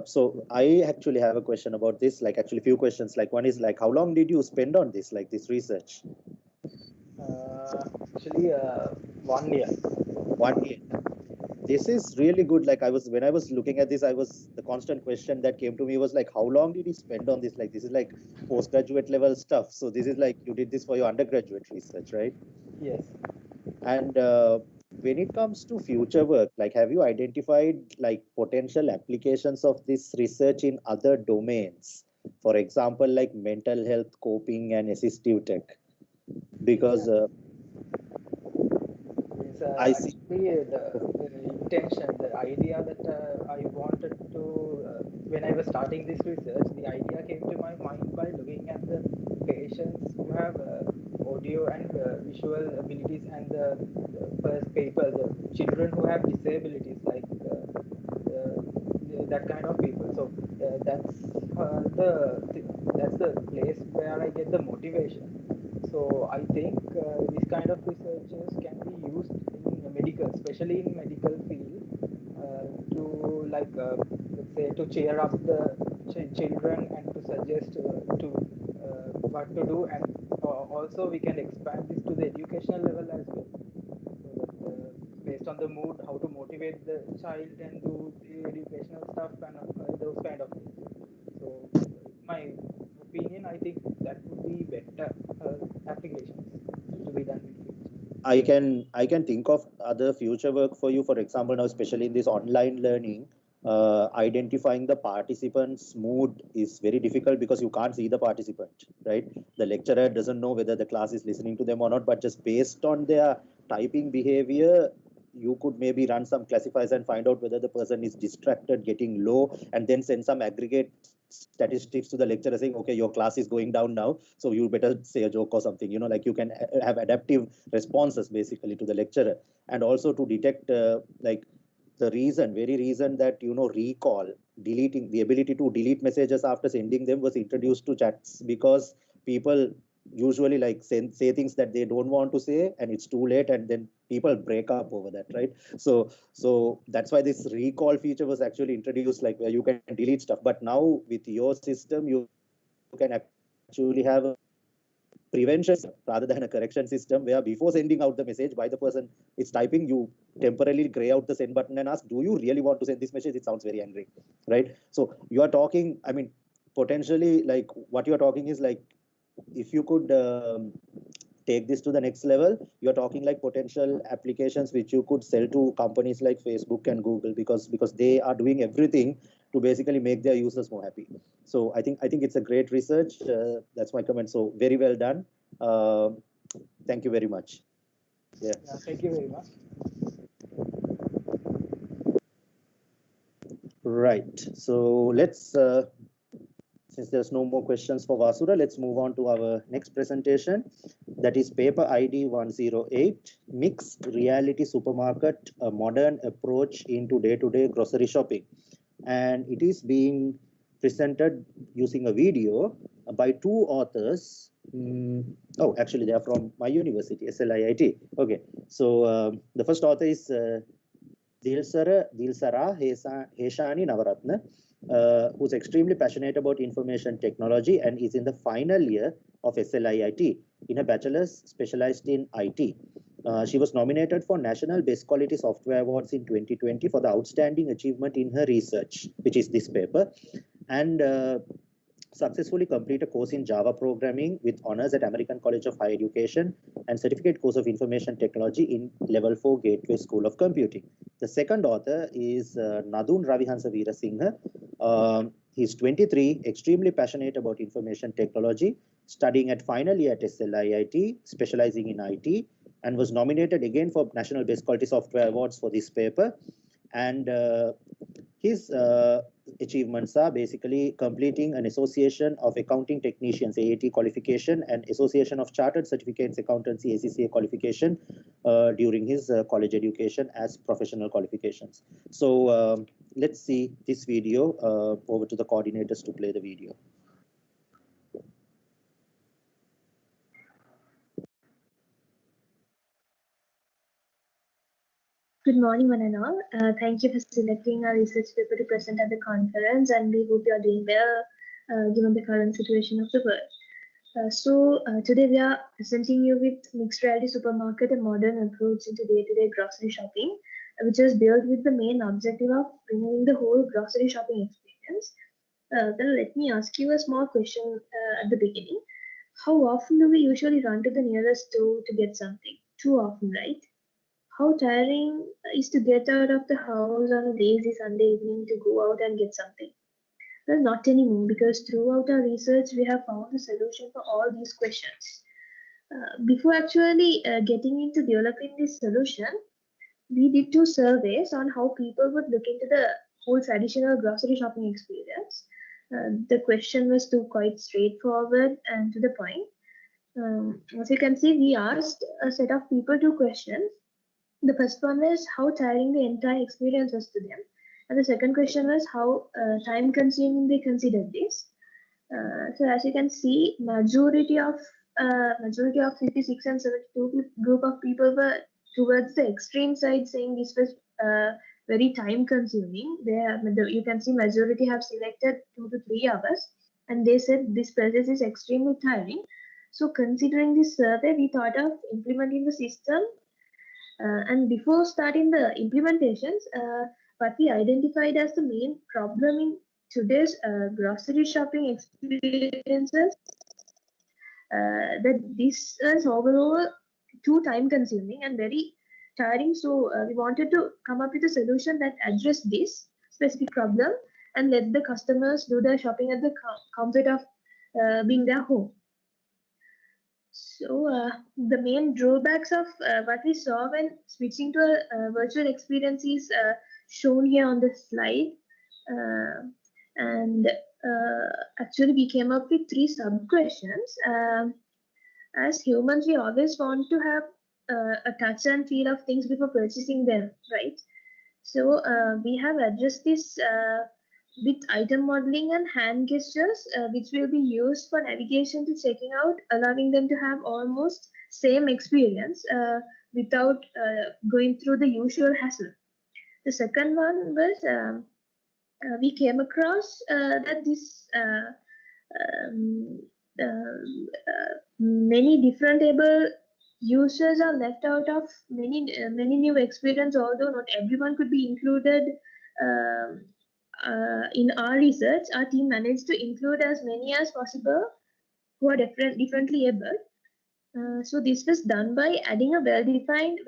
So I actually have a question about this. Like, actually, few questions. Like, one is like, how long did you spend on this, like this research? Actually, 1 year. 1 year. This is really good. Like, when I was looking at this, the constant question that came to me was like, how long did you spend on this? Like, this is like postgraduate level stuff. So this is like, you did this for your undergraduate research, right? Yes. And when it comes to future work, like, have you identified like potential applications of this research in other domains? For example, like mental health, coping, and assistive tech? Because I see. Actually, the intention, the idea that I wanted to, when I was starting this research, the idea came to my mind by looking at the patients who have audio and visual abilities, and the first paper, the children who have disabilities, like that kind of people. So that's the place where I get the motivation. So I think this kind of researches can be used in medical, especially in medical field, to like let's say to cheer up the children and to suggest to what to do, and also we can expand this to the educational level as well. So that based on the mood, how to motivate the child and do the educational stuff and those kind of things. So my opinion, I think that would be better applications to be done with it. I can think of other future work for you. For example, now especially in this online learning, identifying the participant's mood is very difficult because you can't see the participant, right? The lecturer doesn't know whether the class is listening to them or not, but just based on their typing behavior, you could maybe run some classifiers and find out whether the person is distracted, getting low, and then send some aggregate statistics to the lecturer saying, okay, your class is going down now, so you better say a joke or something, like you can have adaptive responses basically to the lecturer. And also to detect like the very reason that recall, deleting, the ability to delete messages after sending them was introduced to chats, because people usually like say things that they don't want to say, and it's too late, and then people break up over that, right? So that's why this recall feature was actually introduced, like where you can delete stuff. But now with your system, you can actually have a prevention rather than a correction system, where before sending out the message by the person it's typing, you temporarily gray out the send button and ask, do you really want to send this message? It sounds very angry, right? So you are talking, I mean, potentially, like what you're talking is like, if you could take this to the next level, you're talking like potential applications which you could sell to companies like Facebook and Google, because they are doing everything to basically make their users more happy. So I think it's a great research. That's my comment. So very well done. Thank you very much. Yeah, thank you very much. Right. So let's since there's no more questions for Vasudha, let's move on to our next presentation. That is paper ID 108, Mixed Reality Supermarket, a modern approach into day-to-day grocery shopping. And it is being presented using a video by two authors. Oh, actually, they are from my university, SLIIT. Okay, so the first author is Dilsara Heshani Navaratna, who's extremely passionate about information technology and is in the final year of SLIIT in a bachelor's specialized in IT. She was nominated for National Best Quality Software Awards in 2020 for the outstanding achievement in her research, which is this paper, and successfully complete a course in Java programming with honors at American College of Higher Education and certificate course of information technology in Level 4 Gateway School of Computing. The second author is Nadun Ravihansa Veerasinghe. He's 23, extremely passionate about information technology, studying at final year at SLIIT, specializing in IT, and was nominated again for National Best Quality Software Awards for this paper. And his achievements are basically completing an Association of Accounting Technicians AAT qualification and Association of Chartered Certificates Accountancy ACCA qualification during his college education as professional qualifications. So let's see this video. Over to the coordinators to play the video. Good morning, one and all. Thank you for selecting our research paper to present at the conference, and we hope you are doing well given the current situation of the world. Today we are presenting you with mixed reality supermarket, a modern approach into day-to-day grocery shopping, which is built with the main objective of renewing the whole grocery shopping experience. Then let me ask you a small question at the beginning. How often do we usually run to the nearest store to get something? Too often, right? How tiring is to get out of the house on a lazy Sunday evening to go out and get something? Well, not anymore, because throughout our research, we have found a solution for all these questions. Before actually getting into developing this solution, we did 2 surveys on how people would look into the whole traditional grocery shopping experience. The question was quite straightforward and to the point. As you can see, we asked a set of people 2 questions. The first one was how tiring the entire experience was to them. And the second question was how time consuming they considered this. So as you can see, majority of 56 and 72 group of people were towards the extreme side, saying this was very time consuming. You can see majority have selected 2 to 3 hours, and they said this process is extremely tiring. So considering this survey, we thought of implementing the system. And before starting the implementations, what we identified as the main problem in today's grocery shopping experiences, that this is overall too time consuming and very tiring. So we wanted to come up with a solution that addressed this specific problem and let the customers do their shopping at the comfort of being their home. So the main drawbacks of what we saw when switching to a virtual experience is shown here on the slide. Actually, we came up with 3 sub-questions. As humans, we always want to have a touch and feel of things before purchasing them, right? So we have addressed this with item modeling and hand gestures, which will be used for navigation to checking out, allowing them to have almost same experience without going through the usual hassle. The second one was we came across that this many different able users are left out of many new experience, although not everyone could be included. In our research, our team managed to include as many as possible who are differently able. So this was done by adding a well-defined,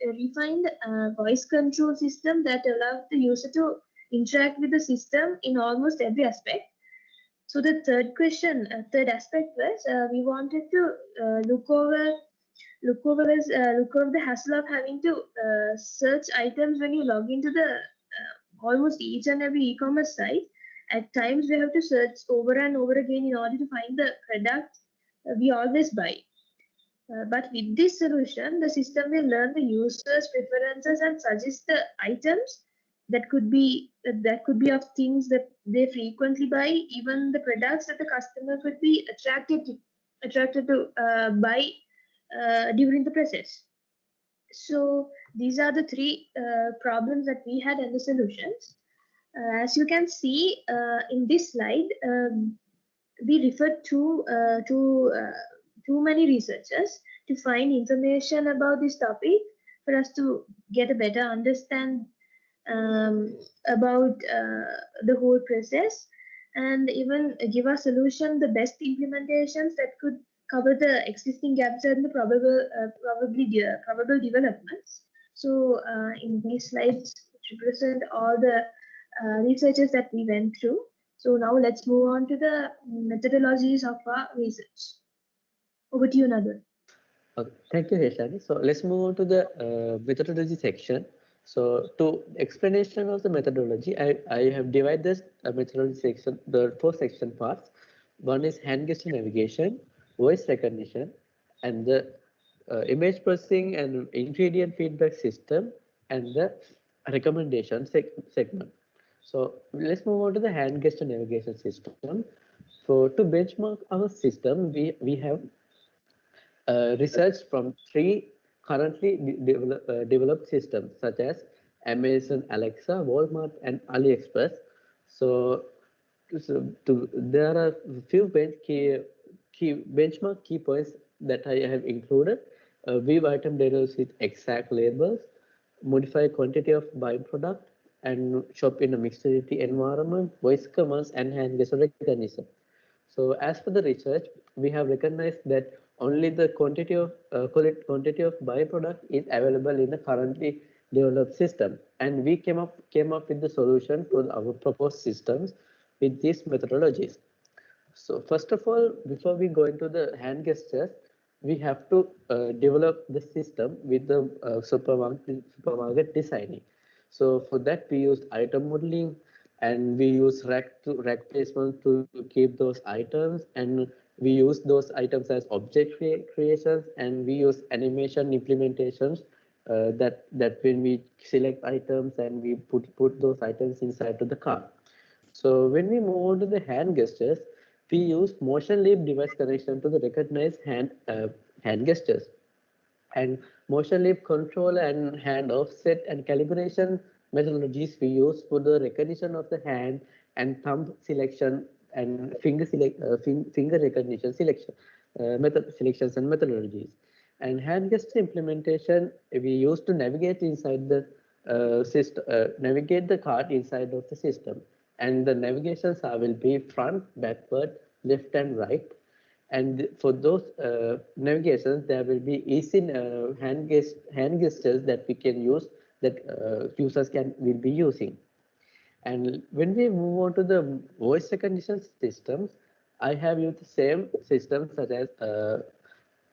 refined voice control system that allowed the user to interact with the system in almost every aspect. So the third aspect was we wanted to look over the hassle of having to search items when you log into the almost each and every e-commerce site. At times we have to search over and over again in order to find the product we always buy. But with this solution, the system will learn the user's preferences and suggest the items that could be of things that they frequently buy, even the products that the customer could be attracted to buy during the process. So these are the 3 problems that we had and the solutions. As you can see in this slide, we referred to too many researchers to find information about this topic for us to get a better understand about the whole process, and even give a solution the best implementations that could cover the existing gaps and the probable developments. So in these slides, it represent all the researches that we went through. So now let's move on to the methodologies of our research. Over to you, Nader. Okay, thank you, Heshani. So let's move on to the methodology section. So to explanation of the methodology, I have divided this methodology section, the 4 section parts. One is hand gesture navigation, voice recognition, and the image processing and ingredient feedback system, and the recommendation segment. So let's move on to the hand gesture navigation system. So to benchmark our system, we have research from three currently developed systems such as Amazon Alexa, Walmart, and AliExpress. So, there are a few key benchmark key points that I have included. View item details with exact labels, modify quantity of byproduct, and shop in a mixed reality environment, voice commands, and hand gesture recognition. So as for the research, we have recognized that only the quantity of byproduct is available in the currently developed system, and we came up with the solution for our proposed systems with these methodologies. So first of all, before we go into the hand gestures, we have to develop the system with the supermarket designing. So for that, we used item modeling, and we use rack placement to keep those items, and we use those items as object creations, and we use animation implementations that when we select items and we put those items inside to the cart. So when we move on to the hand gestures, we use motion leap device connection to the recognized hand gestures, and motion leap control and hand offset and calibration methodologies we use for the recognition of the hand and thumb selection and finger recognition selection method selections and methodologies. And hand gesture implementation we use to navigate inside the system, navigate the cart inside of the system, and the navigations will be front, backward, left, and right. And for those navigations, there will be easy hand gestures that we can use, that users will be using. And when we move on to the voice recognition systems, I have used the same systems such as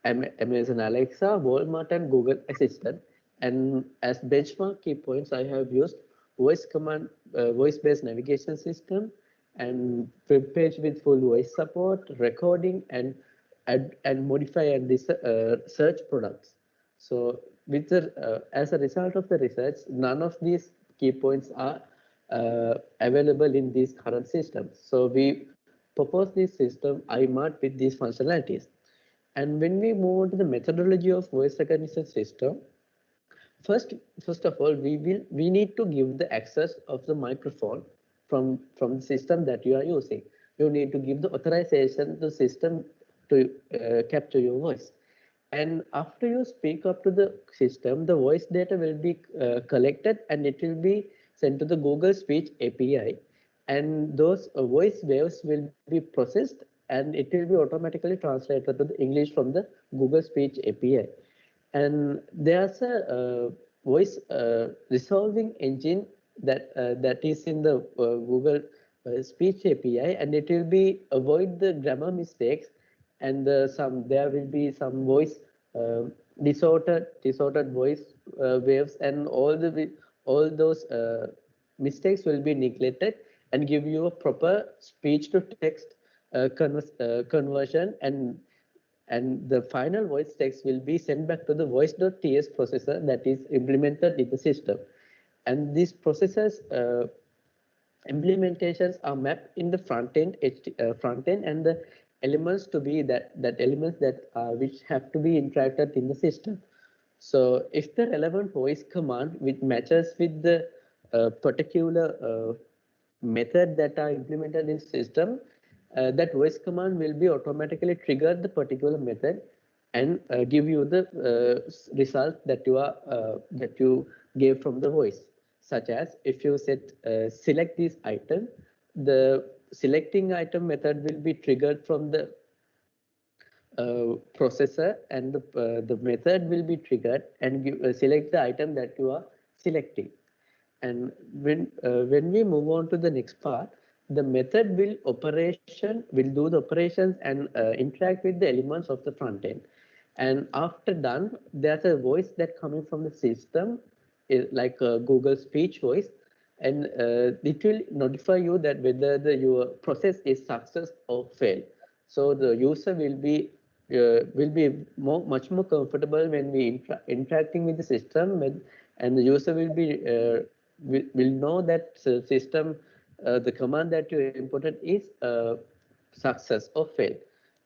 Amazon Alexa, Walmart, and Google Assistant. And as benchmark key points, I have used voice-based navigation system, and web page with full voice support, recording, and add and modify and search products. So as a result of the research, none of these key points are available in these current systems. So we propose this system IMART with these functionalities. And when we move on to the methodology of voice recognition system, first of all, we need to give the access of the microphone from the system that you are using. You need to give the authorization to the system to capture your voice. And after you speak up to the system, the voice data will be collected, and it will be sent to the Google Speech API. And those voice waves will be processed, and it will be automatically translated to the English from the Google Speech API. And there's a voice resolving engine that is in the Google Speech API, and it will be avoid the grammar mistakes, and there will be some voice distorted voice waves, and all those mistakes will be neglected and give you a proper speech to text conversion, and the final voice text will be sent back to the voice.ts processor that is implemented in the system. And these processors implementations are mapped in the front end, and the elements to be that elements that which have to be interacted in the system. So if the relevant voice command which matches with the particular method that are implemented in system, that voice command will be automatically triggered the particular method and give you the result that you gave from the voice. Such as if you select this item, the selecting item method will be triggered from the processor, and the method will be triggered and select the item that you are selecting. And when we move on to the next part, the method will do the operations and interact with the elements of the front end. And after done, there's a voice that coming from the system, like a Google Speech voice, and it will notify you that whether your process is success or fail. So the user will be will be much more comfortable when we interacting with the system, and the user will be will know that system, the command that you imported is success or fail.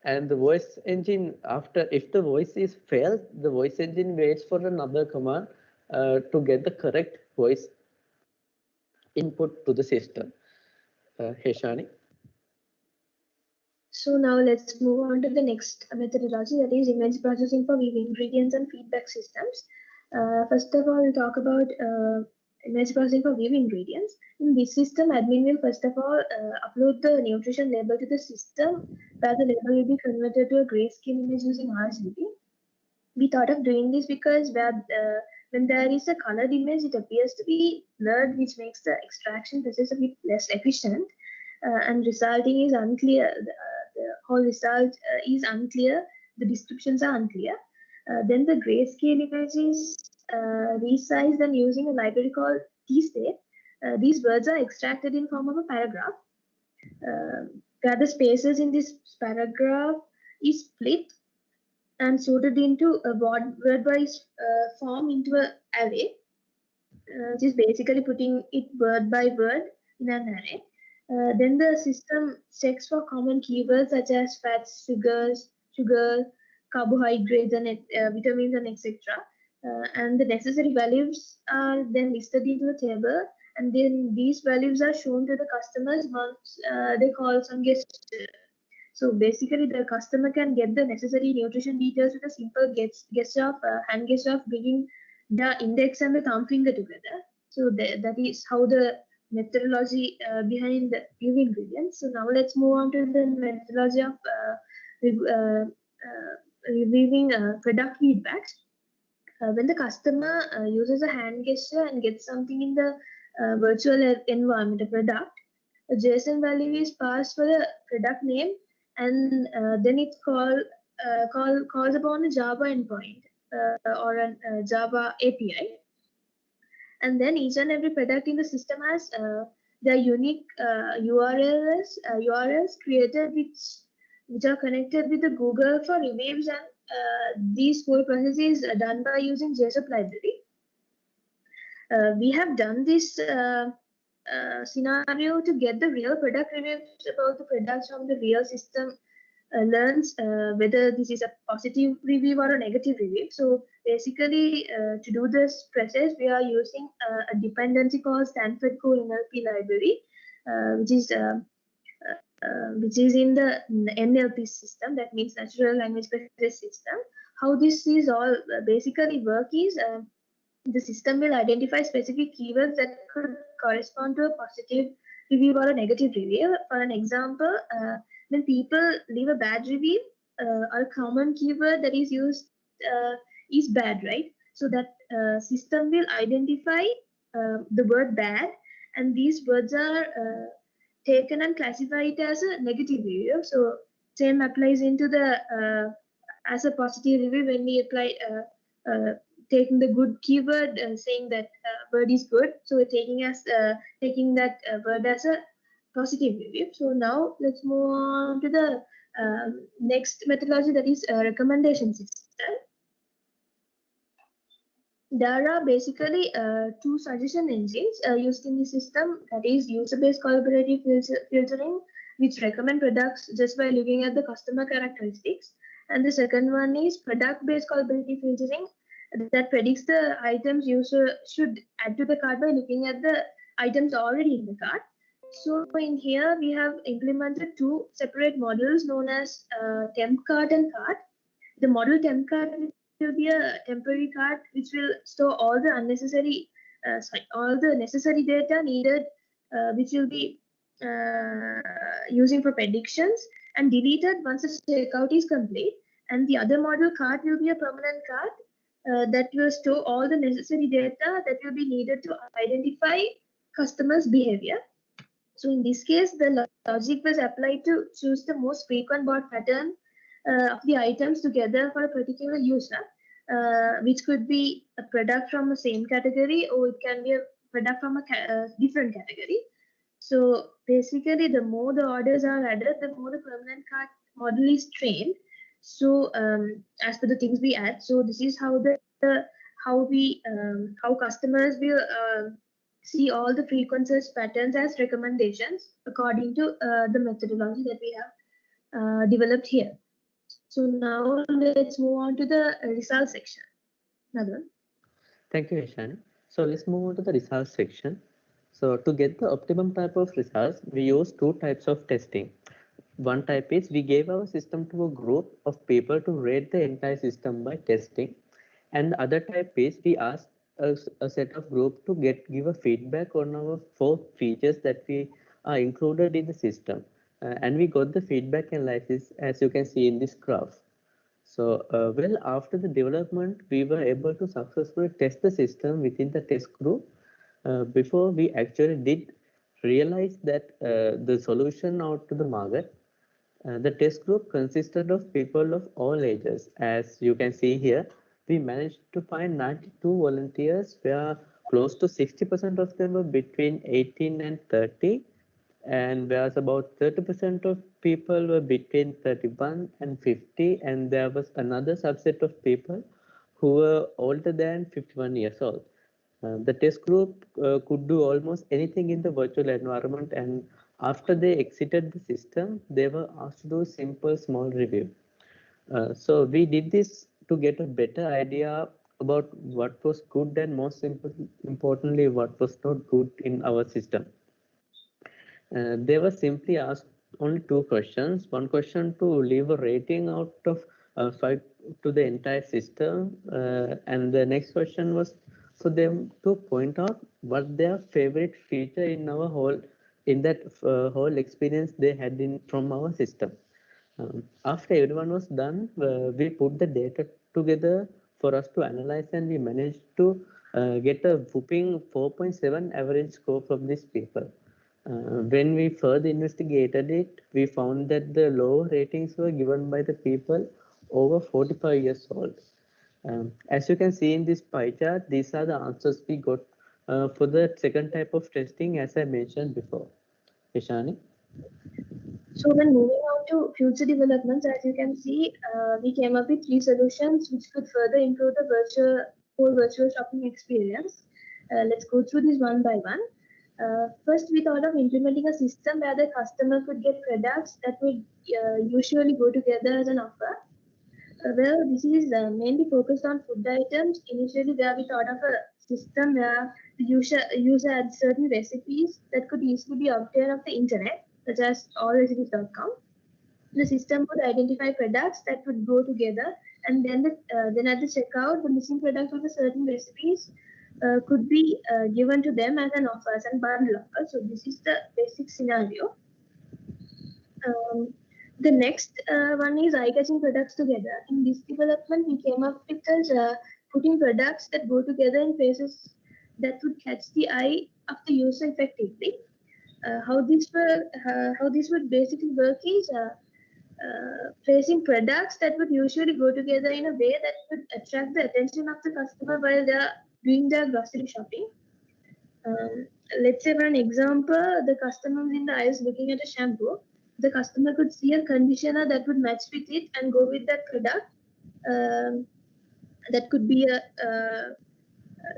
And the voice engine, after, if the voice is failed, the voice engine waits for another command to get the correct voice input to the system. Heshani. So now let's move on to the next methodology, that is image processing for viewing ingredients and feedback systems. First of all, we'll talk about image processing for viewing ingredients. In this system, admin will first of all upload the nutrition label to the system, where the label will be converted to a grayscale image using RGB. We thought of doing this because when there is a colored image, it appears to be blurred, which makes the extraction process a bit less efficient, and resulting is unclear. The whole result is unclear. The descriptions are unclear. Then the grayscale image is resized and using a library called tstate. These words are extracted in form of a paragraph, where the spaces in this paragraph is split and sorted into a word-wise form into an array, which is basically putting it word by word in an array. Then the system checks for common keywords such as fats, sugar, carbohydrates, and vitamins, and etc. And the necessary values are then listed into a table, and then these values are shown to the customers once they call some gesture. So basically, the customer can get the necessary nutrition details with a simple hand gesture of bringing the index and the thumb finger together. So that is how the methodology behind the viewing ingredients. So now let's move on to the methodology of reviewing product feedbacks. When the customer uses a hand gesture and gets something in the virtual environment, a product, a JSON value is passed for the product name, and then it calls upon a Java endpoint or a Java API. And then each and every product in the system has their unique URLs created, which are connected with the Google for reviews, and these whole process is done by using JSON library. We have done this scenario to get the real product reviews about the products from the real system, learns whether this is a positive review or a negative review. So basically, to do this process, we are using a dependency called Stanford Co NLP library, which is in the NLP system. That means Natural Language Processing System. How this is all basically work is the system will identify specific keywords that could correspond to a positive review or a negative review. For an example, when people leave a bad review, a common keyword that is used is bad, right? So that system will identify the word bad, and these words are taken and classified as a negative review. So same applies into the as a positive review when we apply taking the good keyword, saying that word is good. So we're taking that word as a positive review. So now let's move on to the next methodology, that is recommendation system. There are basically two suggestion engines used in the system, that is user-based collaborative filtering, which recommend products just by looking at the customer characteristics. And the second one is product-based collaborative filtering, that predicts the items user should add to the cart by looking at the items already in the cart. So in here, we have implemented two separate models known as temp cart and cart. The model temp cart will be a temporary cart which will store all the necessary data needed, which will be using for predictions, and deleted once the checkout is complete. And the other model cart will be a permanent cart that will store all the necessary data that will be needed to identify customers' behavior. So in this case, the logic was applied to choose the most frequent bought pattern of the items together for a particular user, which could be a product from the same category, or it can be a product from a different category. So basically, the more the orders are added, the more the permanent cart model is trained. So as per the things we add, so this is how how customers will see all the frequencies patterns as recommendations according to the methodology that we have developed here. So now let's move on to the results section. Another. Thank you, Ishan. So let's move on to the results section. So to get the optimum type of results, we use two types of testing. One type is we gave our system to a group of people to rate the entire system by testing. And the other type is we asked a set of group to give a feedback on our 4 features that we are included in the system. And we got the feedback analysis as you can see in this graph. So, well, after the development, we were able to successfully test the system within the test group before we actually did realize that the solution out to the market. The test group consisted of people of all ages. As you can see here, we managed to find 92 volunteers, where close to 60% of them were between 18 and 30, and whereas about 30% of people were between 31 and 50, and there was another subset of people who were older than 51 years old. The test group could do almost anything in the virtual environment, and after they exited the system, they were asked to do simple small review. So we did this to get a better idea about what was good and most importantly what was not good in our system. They were simply asked only 2 questions. One question to leave a rating out of 5 to the entire system, and the next question was for them to point out what their favorite feature in our whole experience they had from our system. After everyone was done, we put the data together for us to analyze, and we managed to get a whopping 4.7 average score from these people. When we further investigated it, we found that the lower ratings were given by the people over 45 years old. As you can see in this pie chart, these are the answers we got for the second type of testing, as I mentioned before. Ishani? So when moving on to future developments, as you can see, we came up with 3 solutions which could further improve the whole virtual shopping experience. Let's go through this one by one. First, we thought of implementing a system where the customer could get products that would usually go together as an offer. Well, this is mainly focused on food items. Initially, where we thought of a system where the user had certain recipes that could easily be obtained off the internet, such as allrecipes.com. The system would identify products that would go together, and then at the checkout, the missing products of the certain recipes could be given to them as an offer, as a bundle offer. So this is the basic scenario. The next one is eye-catching products together. In this development, we came up with putting products that go together in places that would catch the eye of the user effectively. How this would basically work is placing products that would usually go together in a way that would attract the attention of the customer while they are doing their grocery shopping. Let's say for an example, the customer is in the aisles looking at a shampoo. The customer could see a conditioner that would match with it and go with that product. That could be a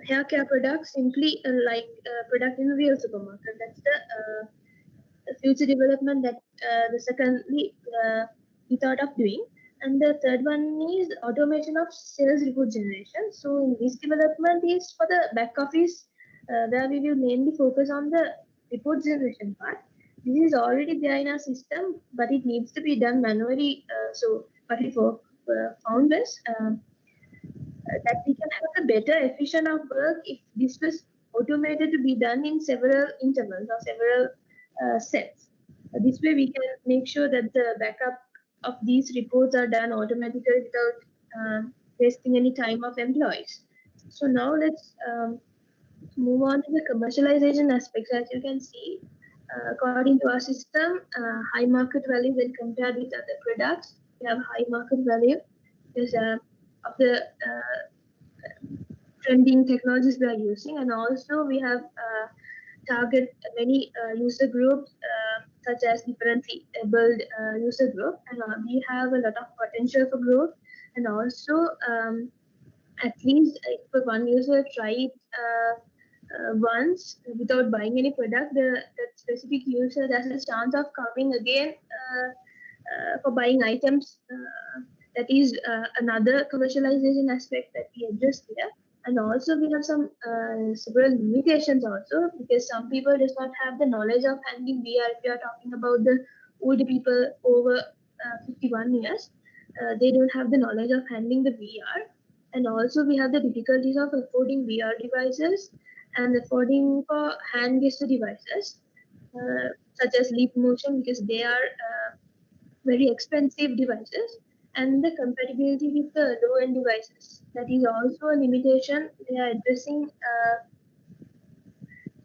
hair care product, simply like a product in a real supermarket. That's the future development that the secondly we thought of doing. And the third one is automation of sales report generation. So this development is for the back office, where we will mainly focus on the report generation part. This is already there in our system, but it needs to be done manually. So what we found was that we can have a better efficient of work if this was automated to be done in several intervals or several sets. This way we can make sure that the backup of these reports are done automatically without wasting any time of employees. So now let's move on to the commercialization aspects. As you can see, according to our system, high market value when compared with other products. We have high market value because of the trending technologies we are using, and also we have target many user groups such as differently abled user group, and we have a lot of potential for growth. And also, at least if one user tried once without buying any product, that specific user has a chance of coming again for buying items. That is another commercialization aspect that we addressed here. And also we have some several limitations also, because some people does not have the knowledge of handling VR. If you are talking about the older people over 51 years, they don't have the knowledge of handling the VR. And also we have the difficulties of affording VR devices and affording for hand gesture devices, such as Leap Motion, because they are very expensive devices, and the compatibility with the low-end devices. That is also a limitation they are addressing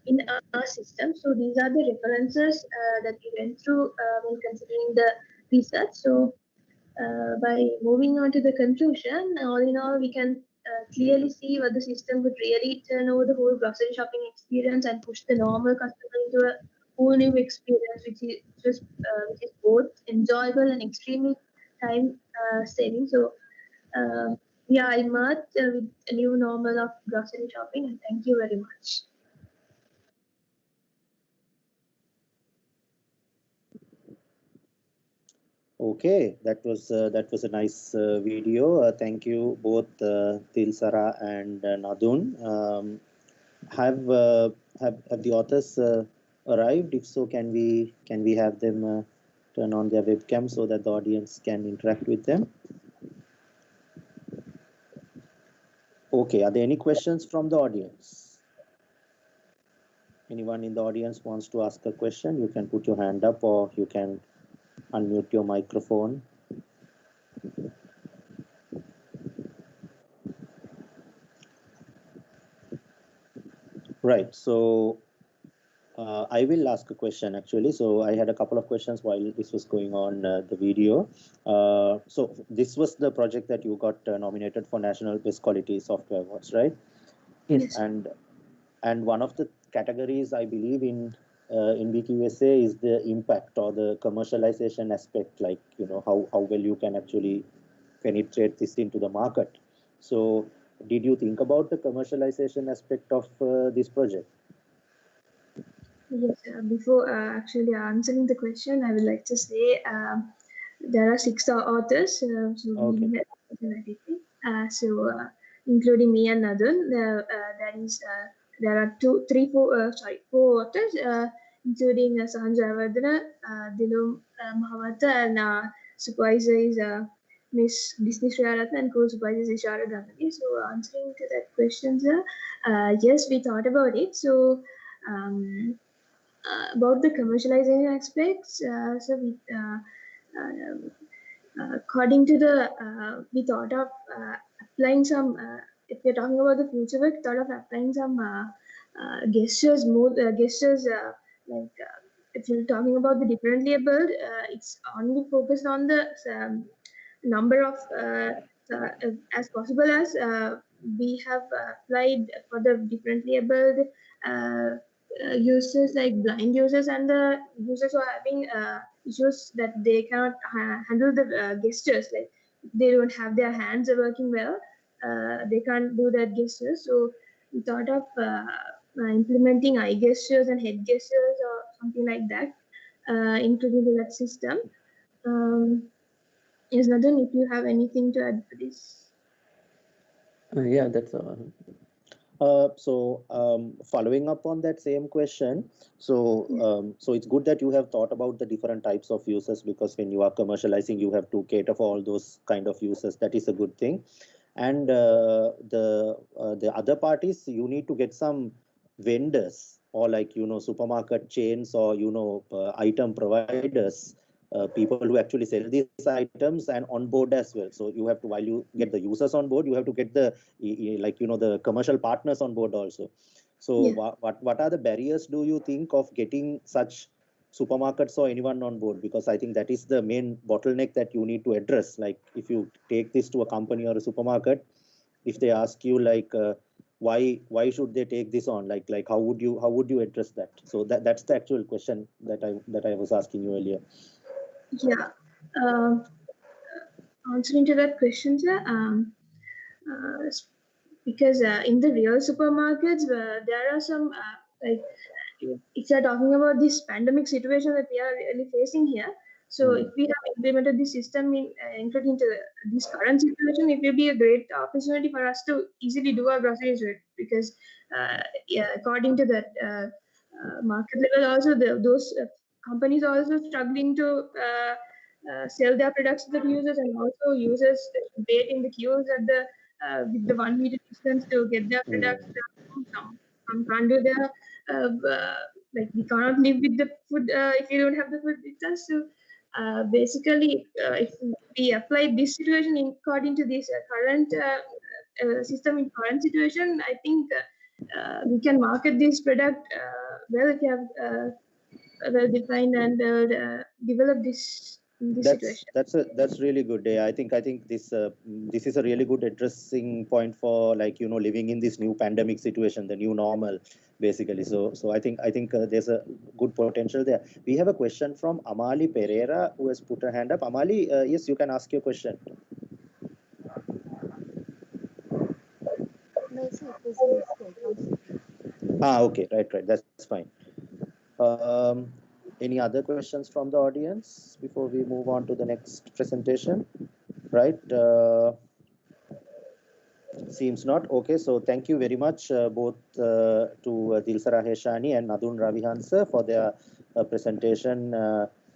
in our system. So these are the references that we went through when considering the research. So by moving on to the conclusion, all in all, we can clearly see what the system would really turn over the whole grocery shopping experience and push the normal customer into a whole new experience, which is both enjoyable and extremely time saving. So we are immersed with a new normal of grocery shopping, and thank you very much. Okay, that was a nice video. Thank you both Tilsara and Nadun. Have the authors arrived? If so, can we have them turn on their webcam so that the audience can interact with them? Okay, are there any questions from the audience? Anyone in the audience wants to ask a question? You can put your hand up, or you can unmute your microphone. Right, so I will ask a question actually. So I had a couple of questions while this was going on the video. So this was the project that you got nominated for National Best Quality Software Awards, right? Yes. And one of the categories I believe in BQSA is the impact or the commercialization aspect, like how well you can actually penetrate this into the market. So did you think about the commercialization aspect of this project? Yes, before actually answering the question, I would like to say there are 6 authors, so Okay. we have including me and Nadun. There are 4 authors, including Sahan Jayawardena, Dilum Mahavata, and supervisor is Miss Disney Sriyaratna, and co-supervisor is Ishara Gandhi. So answering to that question, sir, yes, we thought about it. So about the commercialization aspects, so we, according to the, we thought of applying some, if we're talking about the future work, thought of applying some gestures, more gestures, like if you're talking about the differently abled, it's only focused on the number of, as possible as we have applied for the differently abled users, like blind users and the users who are having issues that they cannot handle the gestures, like they don't have their hands are working well, they can't do that gestures. So we thought of implementing eye gestures and head gestures or something like that, including that system. Yes, Nathan, if you have anything to add to this. Yeah, that's all. Following up on that same question, so it's good that you have thought about the different types of users, because when you are commercializing, you have to cater for all those kind of users. That is a good thing. And the other part is you need to get some vendors, or like supermarket chains, or item providers, people who actually sell these items, and on board as well. So you have to, while you get the users on board, you have to get the the commercial partners on board also. So Yeah. what are the barriers do you think of getting such supermarkets or anyone on board? Because I think that is the main bottleneck that you need to address. Like if you take this to a company or a supermarket, if they ask you like why should they take this on? Like how would you address that? So that's the actual question that I was asking you earlier. Yeah. Answering to that question, sir, because in the real supermarkets, there are some like if you are talking about this pandemic situation that we are really facing here. So if we have implemented this system including to this current situation, it will be a great opportunity for us to easily do our groceries with, because yeah, according to that market level, also those companies are also struggling to sell their products to the users, and also users wait in the queues at the with the 1 meter distance to get their products. Some can't do their like we cannot live with the food if you don't have the food with us. So basically, if we apply this situation according to this current system in current situation, I think we can market this product well if you have well defined and develop this in this situation. That's really good. I think this is a really good addressing point for, like, living in this new pandemic situation, the new normal, basically. So I think there's a good potential there. We have a question from Amali Pereira, who has put her hand up. Amali, yes, you can ask your question. No, sir, it was a mistake. I'm sorry. Okay, right. That's fine. Any other questions from the audience before we move on to the next presentation? Right. Seems not. Okay, so thank you very much both to Dilsara Heshani and Nadun Ravihansa for their presentation,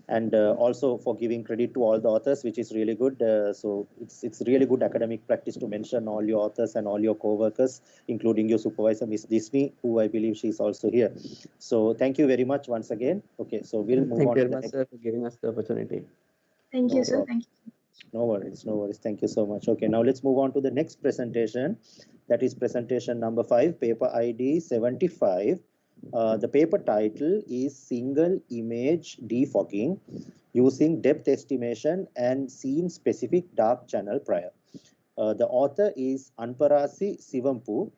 and also for giving credit to all the authors, which is really good. So it's really good academic practice to mention all your authors and all your co-workers, including your supervisor, Miss Disney, who I believe she's also here. So thank you very much once again. Okay, so we'll move on to the next. Thank you very much, sir, for giving us the opportunity. Thank you, sir. Thank you. No worries. Thank you so much. Okay, now let's move on to the next presentation. That is presentation number 5, paper ID 75. The paper title is Single Image Defogging Using Depth Estimation and Scene-Specific Dark Channel Prior. The author is Anparasi Sivampu,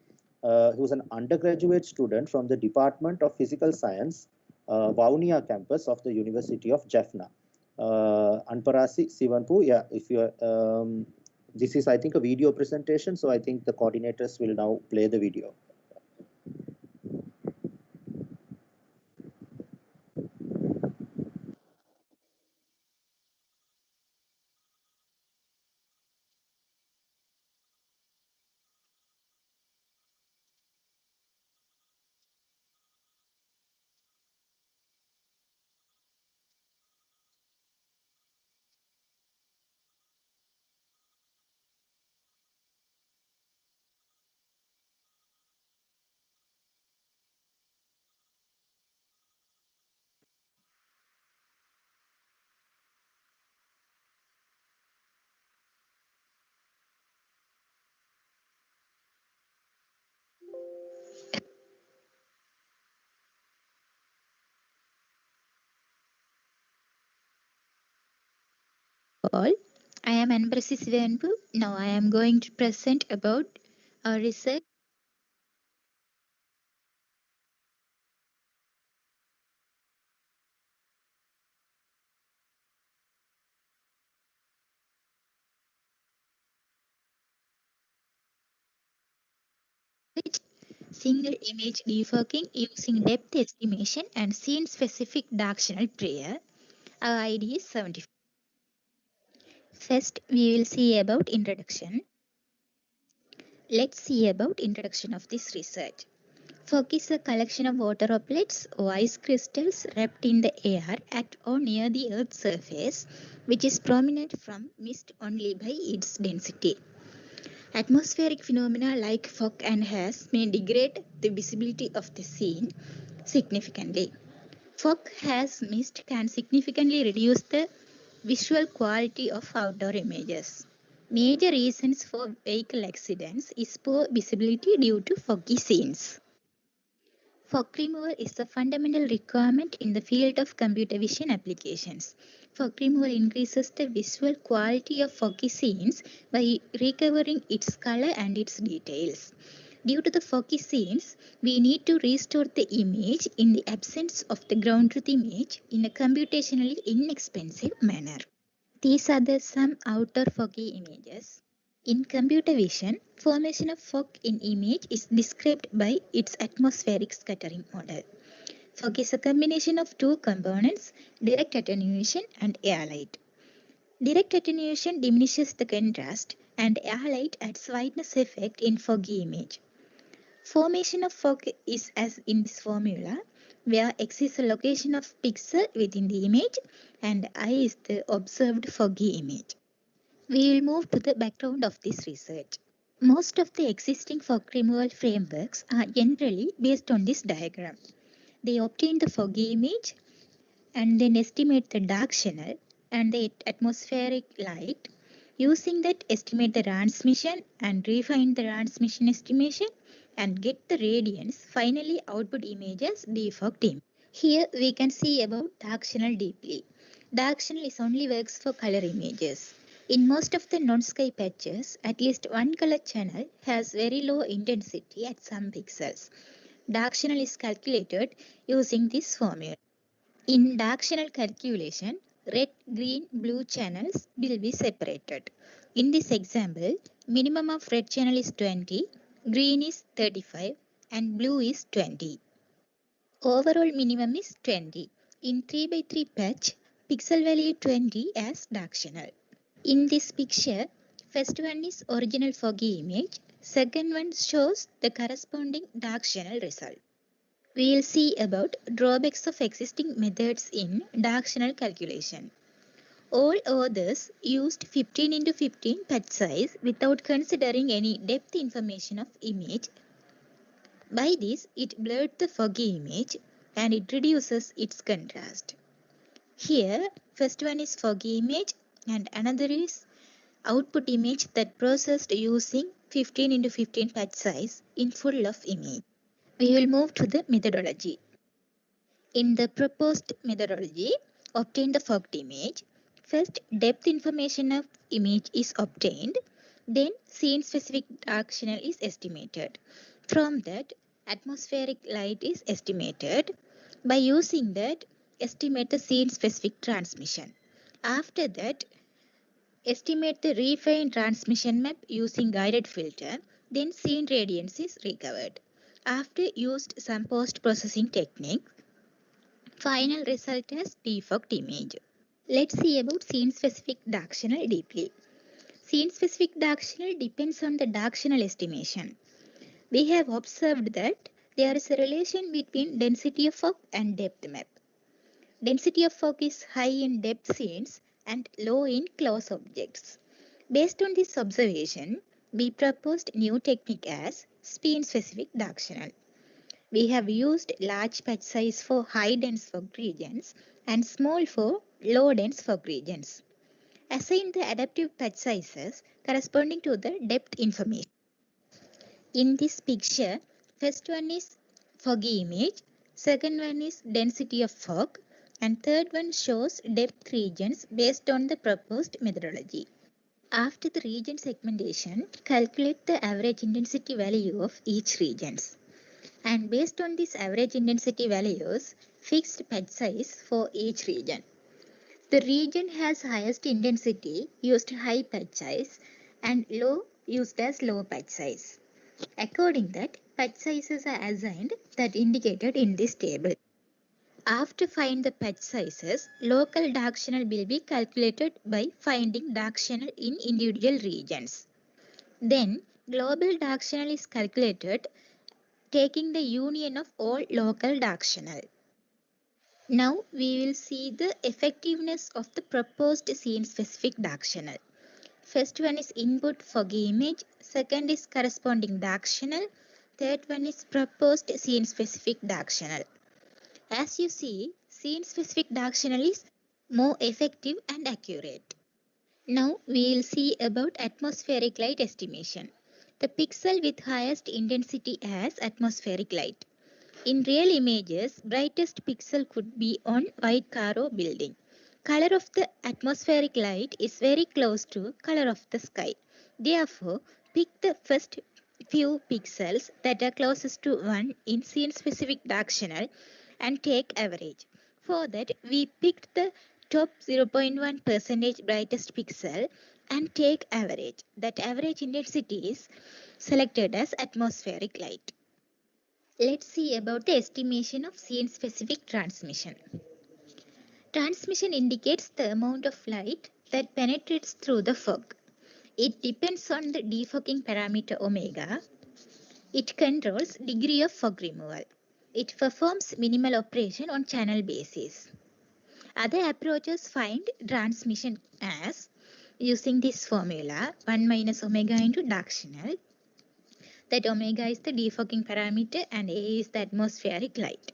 who's an undergraduate student from the Department of Physical Science, Vaunia campus of the University of Jaffna. Anparasi Sivanpu, yeah, if you this is, I think, a video presentation, so I think the coordinators will now play the video. All. I am Anparasi Sivanpu. Now I am going to present about our research. Single image defogging using depth estimation and scene specific dark channel prior. Our ID is 75. First, we will see about introduction. Let's see about introduction of this research. Fog is a collection of water droplets or ice crystals wrapped in the air at or near the Earth's surface, which is prominent from mist only by its density. Atmospheric phenomena like fog and haze may degrade the visibility of the scene significantly. Fog, haze, mist can significantly reduce the visual quality of outdoor images. Major reasons for vehicle accidents is poor visibility due to foggy scenes. Fog removal is a fundamental requirement in the field of computer vision applications. Fog removal increases the visual quality of foggy scenes by recovering its color and its details. Due to the foggy scenes, we need to restore the image in the absence of the ground truth image in a computationally inexpensive manner. These are some outer foggy images. In computer vision, formation of fog in image is described by its atmospheric scattering model. Fog is a combination of two components, direct attenuation and air light. Direct attenuation diminishes the contrast and air light adds whiteness effect in foggy image. Formation of fog is as in this formula, where X is the location of pixel within the image and I is the observed foggy image. We will move to the background of this research. Most of the existing fog removal frameworks are generally based on this diagram. They obtain the foggy image and then estimate the dark channel and the atmospheric light. Using that, estimate the transmission and refine the transmission estimation and get the radiance. Finally, output images defogged image. Here we can see about dark channel deeply. Dark channel is only works for color images. In most of the non-sky patches, at least one color channel has very low intensity at some pixels. Dark channel is calculated using this formula. In dark channel calculation, red, green, blue channels will be separated. In this example, minimum of red channel is 20, green is 35 and blue is 20. Overall minimum is 20. In 3x3 patch, pixel value 20 as dark channel. In this picture, first one is original foggy image, second one shows the corresponding dark channel result. We will see about drawbacks of existing methods in dark channel calculation. All authors used 15x15 patch size without considering any depth information of image. By this, it blurred the foggy image and it reduces its contrast. Here, first one is foggy image and another is output image that processed using 15x15 patch size in full of image. We will move to the methodology. In the proposed methodology, obtain the fogged image. First, depth information of image is obtained. Then, scene-specific dark channel is estimated. From that, atmospheric light is estimated. By using that, estimate the scene-specific transmission. After that, estimate the refined transmission map using guided filter. Then, scene radiance is recovered. After used some post-processing technique, final result is defogged image. Let's see about scene-specific dark channel deeply. Scene-specific dark channel depends on the dark channel estimation. We have observed that there is a relation between density of fog and depth map. Density of fog is high in depth scenes and low in close objects. Based on this observation, we proposed new technique as scene-specific dark channel. We have used large patch size for high dense fog regions and small for low dense fog regions. Assign the adaptive patch sizes corresponding to the depth information. In this picture, first one is foggy image, second one is density of fog, and third one shows depth regions based on the proposed methodology. After the region segmentation, calculate the average intensity value of each regions. And based on these average intensity values, fixed patch size for each region. The region has highest intensity used high patch size and low used as low patch size. According that, patch sizes are assigned that indicated in this table. After find the patch sizes, local dark channel will be calculated by finding dark channel in individual regions. Then, global dark channel is calculated taking the union of all local dark channel. Now we will see the effectiveness of the proposed scene-specific dark channel. First one is input foggy image, second is corresponding dark channel, third one is proposed scene-specific dark channel. As you see, scene-specific dark channel is more effective and accurate. Now we will see about atmospheric light estimation. The pixel with highest intensity as atmospheric light. In real images, brightest pixel could be on white car or building. Color of the atmospheric light is very close to color of the sky. Therefore, pick the first few pixels that are closest to 1 in scene-specific dark channel and take average. For that, we picked the top 0.1% brightest pixel and take average. That average intensity is selected as atmospheric light. Let's see about the estimation of scene-specific transmission. Transmission indicates the amount of light that penetrates through the fog. It depends on the defogging parameter omega. It controls degree of fog removal. It performs minimal operation on channel basis. Other approaches find transmission as using this formula 1 minus omega into dark channel. That omega is the defogging parameter and A is the atmospheric light.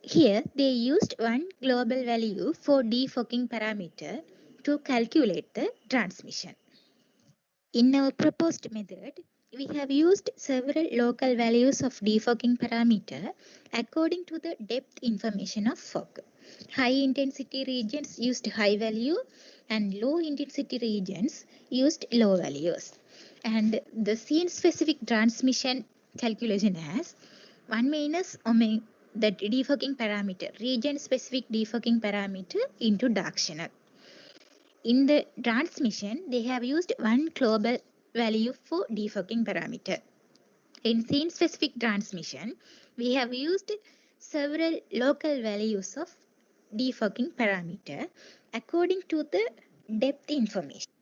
Here they used one global value for defogging parameter to calculate the transmission. In our proposed method, we have used several local values of defogging parameter according to the depth information of fog. High intensity regions used high value and low intensity regions used low values. And the scene specific transmission calculation as 1 minus omega, that defogging parameter, region specific defogging parameter into dark channel. In the transmission, they have used one global value for defogging parameter. In scene-specific transmission, we have used several local values of defogging parameter according to the depth information.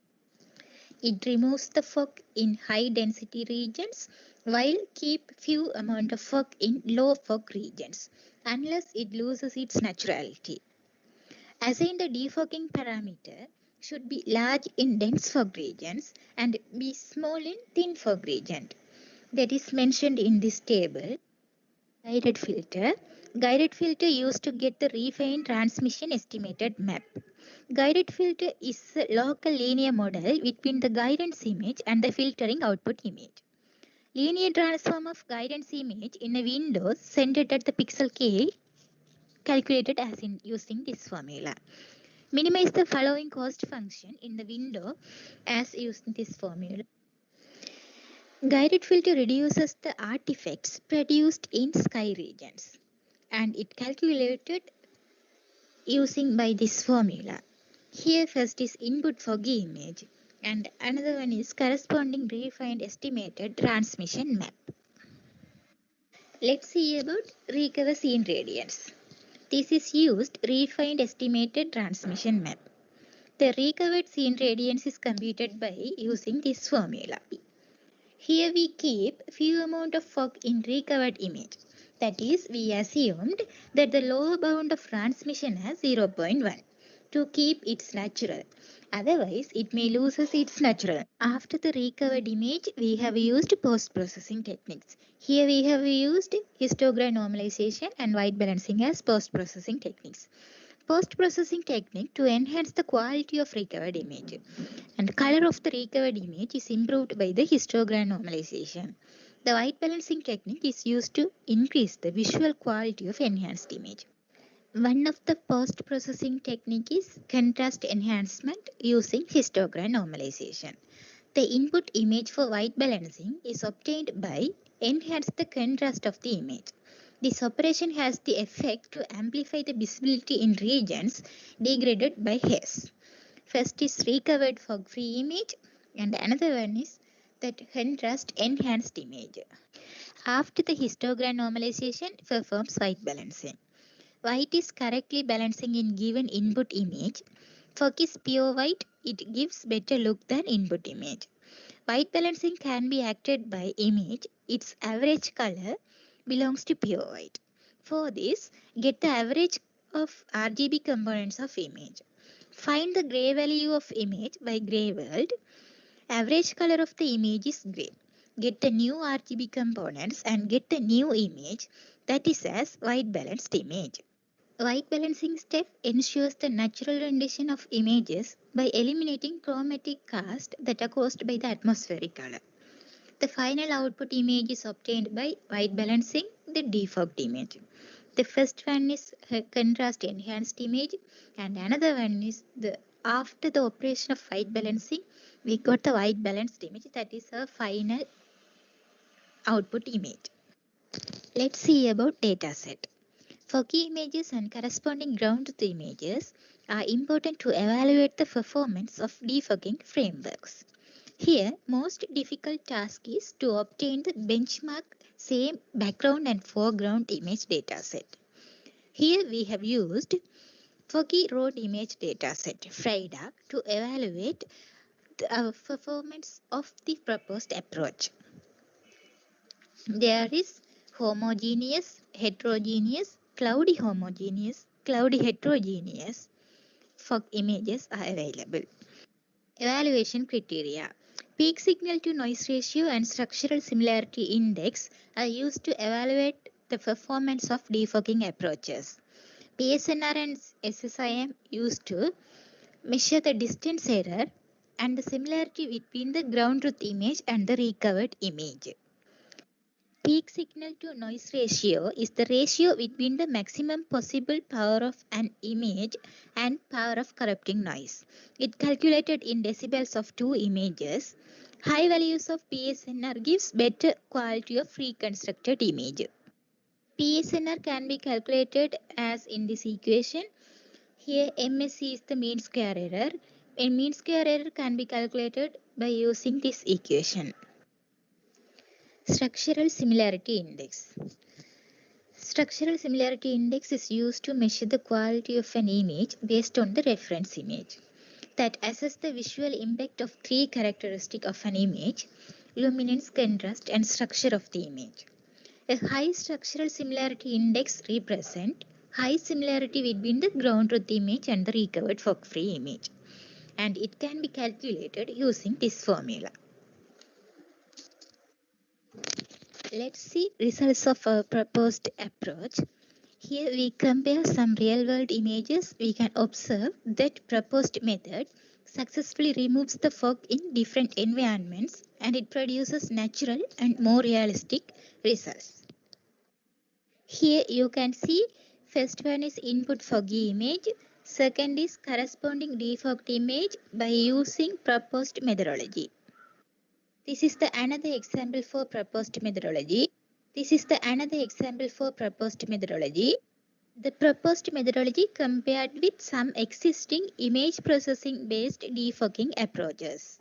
It removes the fog in high density regions while keep few amount of fog in low fog regions unless it loses its naturality. Assign the defogging parameter should be large in dense fog regions and be small in thin fog region. That is mentioned in this table. Guided filter. Guided filter used to get the refined transmission estimated map. Guided filter is a local linear model between the guidance image and the filtering output image. Linear transform of guidance image in a window centered at the pixel k calculated as in using this formula. Minimize the following cost function in the window as using this formula. Guided filter reduces the artifacts produced in sky regions and it calculated using by this formula. Here first is input foggy image and another one is corresponding refined estimated transmission map. Let's see about recover scene radiance. This is used refined estimated transmission map. The recovered scene radiance is computed by using this formula. Here we keep few amount of fog in recovered image. That is, we assumed that the lower bound of transmission has 0.1 to keep its natural. Otherwise, it may lose its natural. After the recovered image, we have used post-processing techniques. Here we have used histogram normalization and white balancing as post-processing techniques. Post-processing technique to enhance the quality of recovered image. And color of the recovered image is improved by the histogram normalization. The white balancing technique is used to increase the visual quality of enhanced image. One of the post-processing technique is contrast enhancement using histogram normalization. The input image for white balancing is obtained by enhance the contrast of the image. This operation has the effect to amplify the visibility in regions degraded by haze. First is recovered fog-free image and another one is that contrast enhanced image. After the histogram normalization performs white balancing. White is correctly balancing in given input image. Fog is pure white, it gives better look than input image. White balancing can be acted by image, its average color belongs to pure white. For this, get the average of RGB components of image. Find the gray value of image by gray world. Average color of the image is gray. Get the new RGB components and get the new image that is as white balanced image. White balancing step ensures the natural rendition of images by eliminating chromatic cast that are caused by the atmospheric color. The final output image is obtained by white balancing the defogged image. The first one is a contrast enhanced image and another one is the after the operation of white balancing, we got the white balanced image, that is a final output image. Let's see about dataset. Foggy images and corresponding ground truth images are important to evaluate the performance of defogging frameworks. Here, most difficult task is to obtain the benchmark same background and foreground image dataset. Here we have used Foggy Road Image Dataset, FRIDA, to evaluate the performance of the proposed approach. There is homogeneous, heterogeneous, cloudy homogeneous, cloudy heterogeneous fog images are available. Evaluation criteria. Peak signal to noise ratio and structural similarity index are used to evaluate the performance of defogging approaches. PSNR and SSIM used to measure the distance error and the similarity between the ground truth image and the recovered image. Peak signal to noise ratio is the ratio between the maximum possible power of an image and power of corrupting noise. It calculated in decibels of two images. High values of PSNR gives better quality of reconstructed image. PSNR can be calculated as in this equation. Here MSE is the mean square error, and mean square error can be calculated by using this equation. Structural similarity index. Structural similarity index is used to measure the quality of an image based on the reference image. That assess the visual impact of three characteristics of an image: luminance, contrast, and structure of the image. A high structural similarity index represents high similarity between the ground truth image and the recovered fog-free image, and it can be calculated using this formula. Let's see results of our proposed approach. Here we compare some real-world images. We can observe that proposed method successfully removes the fog in different environments, and it produces natural and more realistic results. Here you can see first one is input foggy image, second is corresponding defogged image by using proposed methodology. This is the another example for proposed methodology. The proposed methodology compared with some existing image processing based defogging approaches.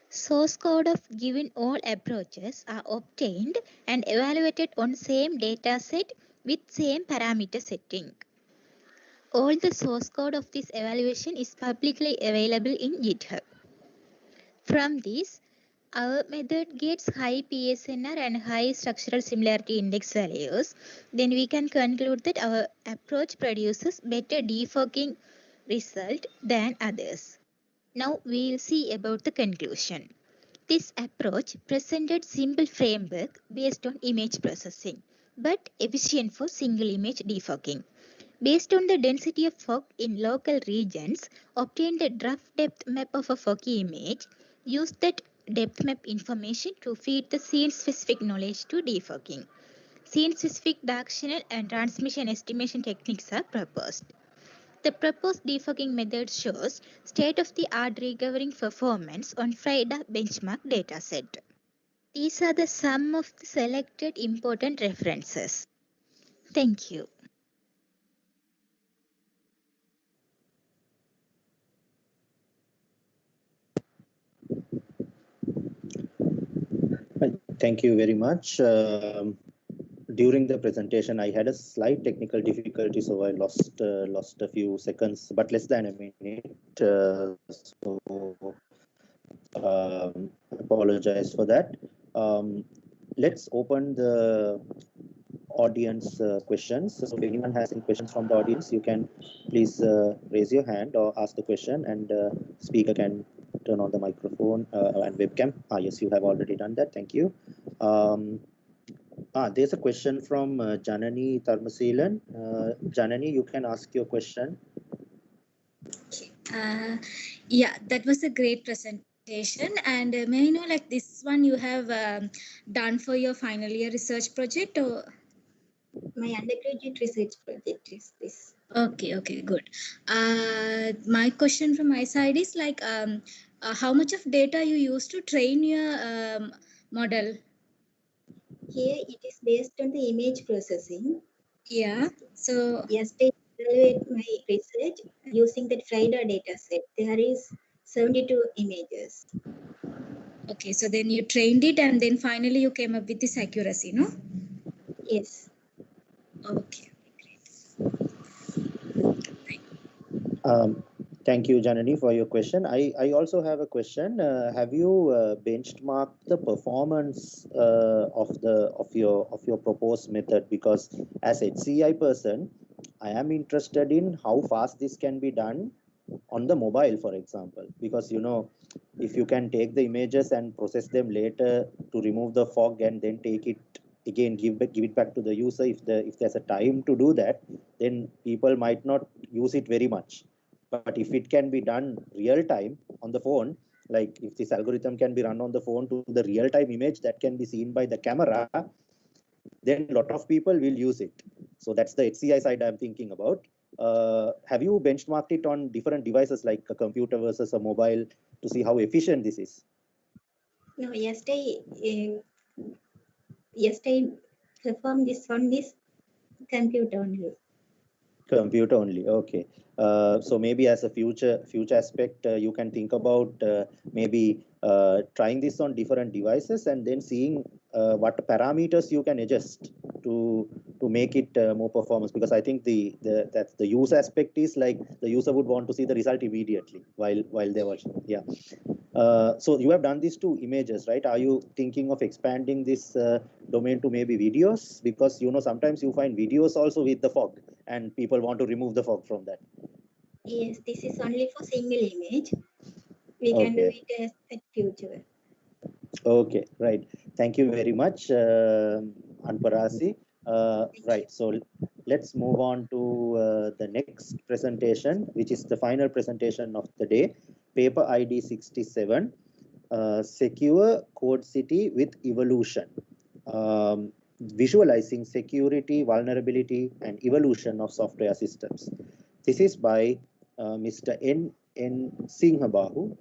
Source code of given all approaches are obtained and evaluated on same dataset with same parameter setting. All the source code of this evaluation is publicly available in GitHub. From this, our method gets high PSNR and high structural similarity index values. Then we can conclude that our approach produces better defogging result than others. Now we will see about the conclusion. This approach presented simple framework based on image processing, but efficient for single image defogging. Based on the density of fog in local regions, obtained a rough depth map of a foggy image, used that depth map information to feed the scene-specific knowledge to defogging. Scene-specific dark channel and transmission estimation techniques are proposed. The proposed defogging method shows state-of-the-art recovering performance on FRIDA benchmark dataset. These are the some of the selected important references. Thank you. Thank you very much. During the presentation, I had a slight technical difficulty, so I lost a few seconds, but less than a minute. Apologize for that. Let's open the audience questions. So if anyone has any questions from the audience, you can please raise your hand or ask the question, and speaker can turn on the microphone and webcam. Yes, you have already done that. Thank you. There's a question from Janani Tharmasilan. Janani, you can ask your question. Yeah, that was a great presentation. And may I know, like, this one you have done for your final year research project, or my undergraduate research project is this? Okay, good. My question from my side is like, how much of data you use to train your model? Here it is based on the image processing. Yeah. So yesterday I evaluate my research using the FRIDA data set. There is 72 images. Okay, so then you trained it and then finally you came up with this accuracy, no? Yes. Okay. Thank you, Janani, for your question. I also have a question. Have you benchmarked the performance of your proposed method? Because as HCI person, I am interested in how fast this can be done on the mobile, for example. Because if you can take the images and process them later to remove the fog and then take it again, give it back to the user, if there's a time to do that, then people might not use it very much. But if it can be done real time on the phone, like if this algorithm can be run on the phone to the real time image that can be seen by the camera, then a lot of people will use it. So that's the HCI side I'm thinking about. Have you benchmarked it on different devices like a computer versus a mobile to see how efficient this is? No, yesterday performed this on this computer only. Computer only, okay. So maybe as a future aspect, you can think about maybe trying this on different devices and then seeing what parameters you can adjust to make it more performance. Because I think the use aspect is like the user would want to see the result immediately while they're watching. Yeah. So you have done these 2 images, right? Are you thinking of expanding this domain to maybe videos? Because sometimes you find videos also with the fog and people want to remove the fog from that. Yes, this is only for single image. We can do it as a future. Okay, right. Thank you very much, Anparasi. Right, so let's move on to the next presentation, which is the final presentation of the day, paper ID 67, Secure Code City with Evolution. Visualizing security, vulnerability, and evolution of software systems. This is by Mr. N. Singhabahu.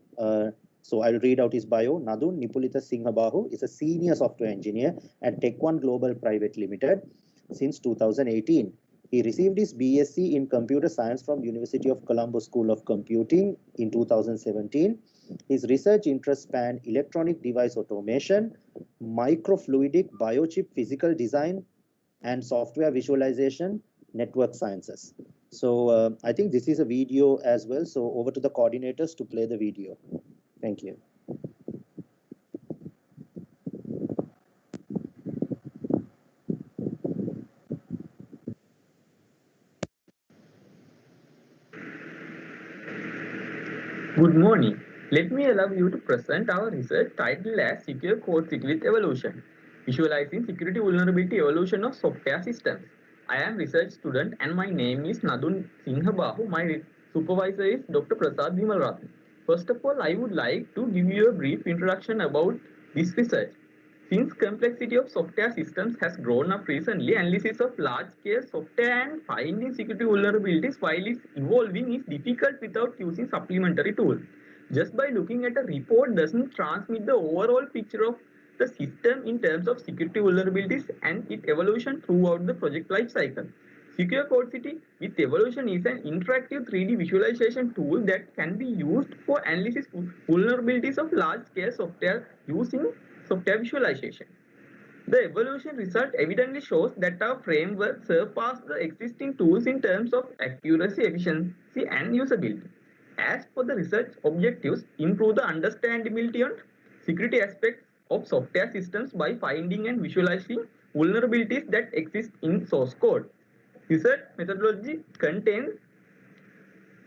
So I'll read out his bio. Nadun Nipulita Singhabahu is a senior software engineer at Tech1 Global Private Limited since 2018. He received his BSc in Computer Science from University of Colombo School of Computing in 2017. His research interests span electronic device automation, microfluidic biochip physical design, and software visualization, network sciences. So I think this is a video as well. So over to the coordinators to play the video. Thank you. Good morning. Let me allow you to present our research titled as Secure Code City with Evolution, Visualizing Security Vulnerability Evolution of Software Systems. I am research student and my name is Nadun Singhabahu. My supervisor is Dr. Prasad Vimalratne. First of all, I would like to give you a brief introduction about this research. Since complexity of software systems has grown up recently, analysis of large-scale software and finding security vulnerabilities while it's evolving is difficult without using supplementary tools. Just by looking at a report doesn't transmit the overall picture of the system in terms of security vulnerabilities and its evolution throughout the project life cycle. Secure Code City with Evolution is an interactive 3D visualization tool that can be used for analysis vulnerabilities of large-scale software using software visualization. The evolution result evidently shows that our framework surpasses the existing tools in terms of accuracy, efficiency, and usability. As for the research objectives, improve the understandability and security aspects of software systems by finding and visualizing vulnerabilities that exist in source code. Research methodology contains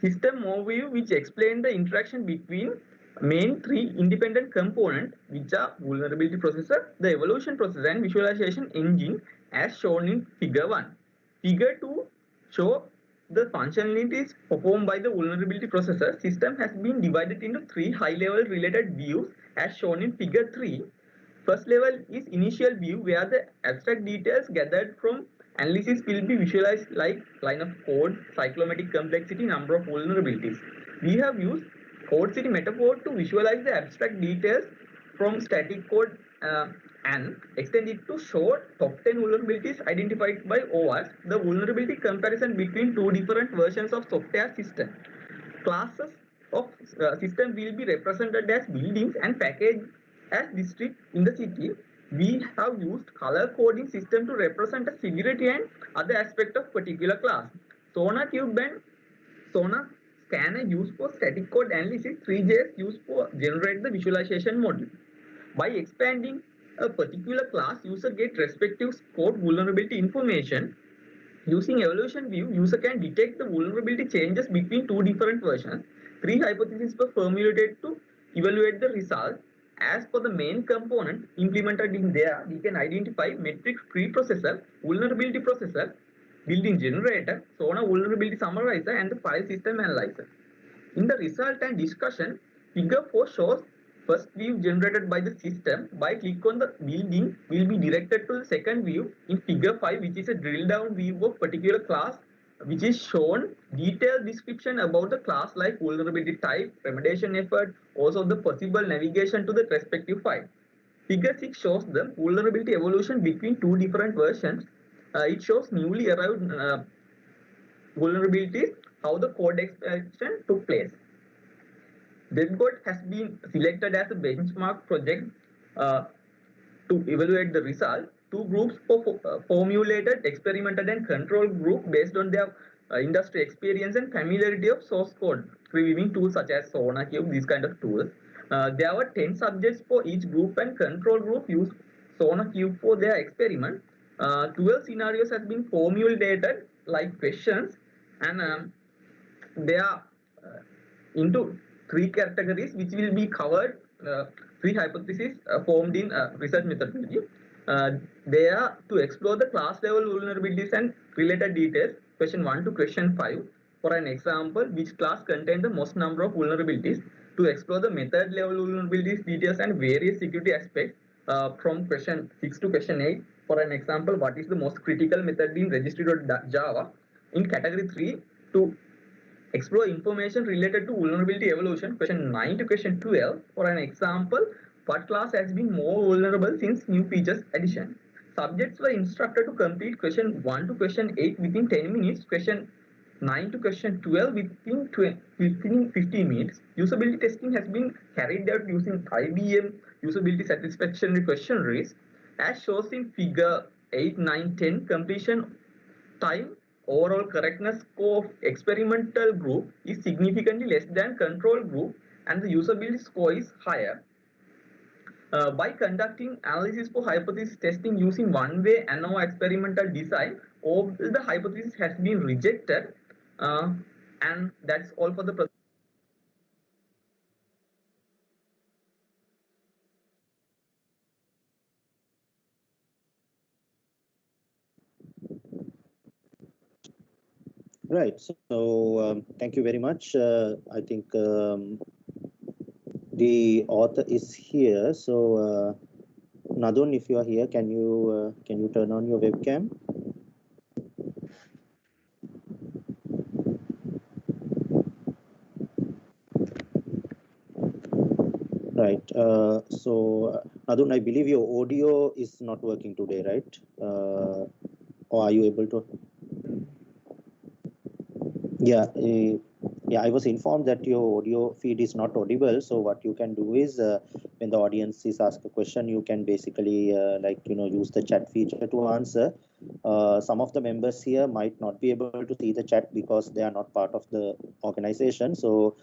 system overview which explain the interaction between main 3 independent components, which are vulnerability processor, the evolution processor, and visualization engine as shown in figure 1. Figure 2 show the functionalities performed by the vulnerability processor. System has been divided into 3 high-level related views as shown in figure 3. First level is initial view where the abstract details gathered from analysis will be visualized like line of code, cyclomatic complexity, number of vulnerabilities. We have used code city metaphor to visualize the abstract details from static code and extend it to show top 10 vulnerabilities identified by OWASP, the vulnerability comparison between two different versions of software system. Classes of system will be represented as buildings and packaged as districts in the city. We have used color coding system to represent the security and other aspect of particular class. Sona Cube and Sona Scanner used for static code analysis, 3JS used for generate the visualization model. By expanding a particular class, user get respective code vulnerability information. Using evaluation view, user can detect the vulnerability changes between two different versions. 3 hypotheses were formulated to evaluate the result. As for the main component implemented in there, we can identify metrics preprocessor, vulnerability processor, built-in generator, Sona vulnerability summarizer, and the file system analyzer. In the result and discussion, figure 4 shows first view generated by the system. By click on the building will be directed to the second view in figure 5, which is a drill down view of particular class, which is shown detailed description about the class like vulnerability type, remediation effort, also the possible navigation to the respective file. Figure 6 shows the vulnerability evolution between two different versions. It shows newly arrived vulnerabilities, how the code expansion took place. DevGod has been selected as a benchmark project to evaluate the result. Two groups formulated, experimented, and control group based on their industry experience and familiarity of source code reviewing tools such as Sona Cube, these kind of tools. There were 10 subjects for each group, and control group used Sona Cube for their experiment. 12 scenarios have been formulated like questions, and they are into 3 categories which will be covered. 3 hypotheses formed in research methodology. They are to explore the class level vulnerabilities and related details, question 1 to question 5. For an example, which class contains the most number of vulnerabilities, to explore the method level vulnerabilities details and various security aspects from question 6 to question 8. For an example, what is the most critical method in registry.java? In category 3, to explore information related to vulnerability evolution, question 9 to question 12. For an example, what class has been more vulnerable since new features addition? Subjects were instructed to complete question 1 to question 8 within 10 minutes, question 9 to question 12 within 15 minutes. Usability testing has been carried out using IBM usability satisfaction questionnaires. As shows in figure 8, 9, 10, completion time overall correctness score of experimental group is significantly less than control group, and the usability score is higher. By conducting analysis for hypothesis testing using one-way ANOVA experimental design, all the hypothesis has been rejected, and that's all for the presentation. Right. So thank you very much. I think the author is here. So Nadun, if you are here, can you turn on your webcam? Right. So Nadun, I believe your audio is not working today, right? Or are you able to? Yeah. Yeah, I was informed that your audio feed is not audible. So what you can do is when the audience is asked a question, you can basically use the chat feature to answer. Some of the members here might not be able to see the chat because they are not part of the organization. So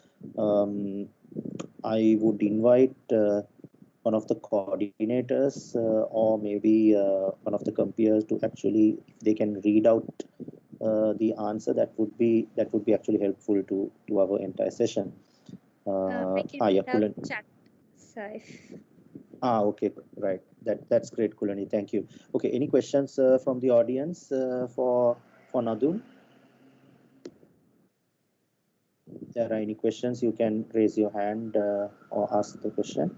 I would invite one of the coordinators or maybe one of the compeers to actually, if they can read out the answer, that would be actually helpful to our entire session. I can Yeah, have chat. So okay, right. That's great, Kulani. Thank you. Okay, any questions from the audience for Nadun? If there are any questions, you can raise your hand or ask the question.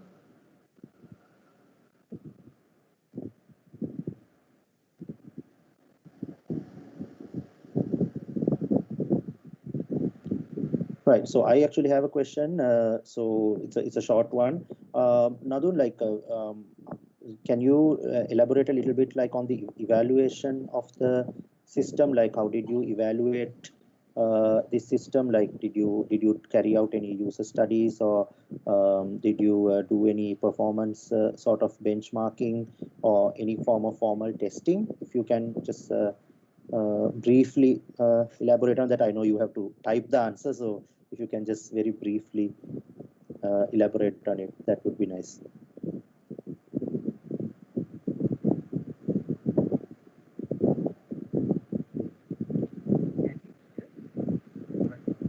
Right. So I actually have a question. So it's a short one. Nadun, can you elaborate a little bit like on the evaluation of the system? Like, how did you evaluate this system? Like, did you carry out any user studies, or did you do any performance sort of benchmarking or any form of formal testing? If you can just briefly elaborate on that. I know you have to type the answer, so if you can just very briefly elaborate on it, that would be nice.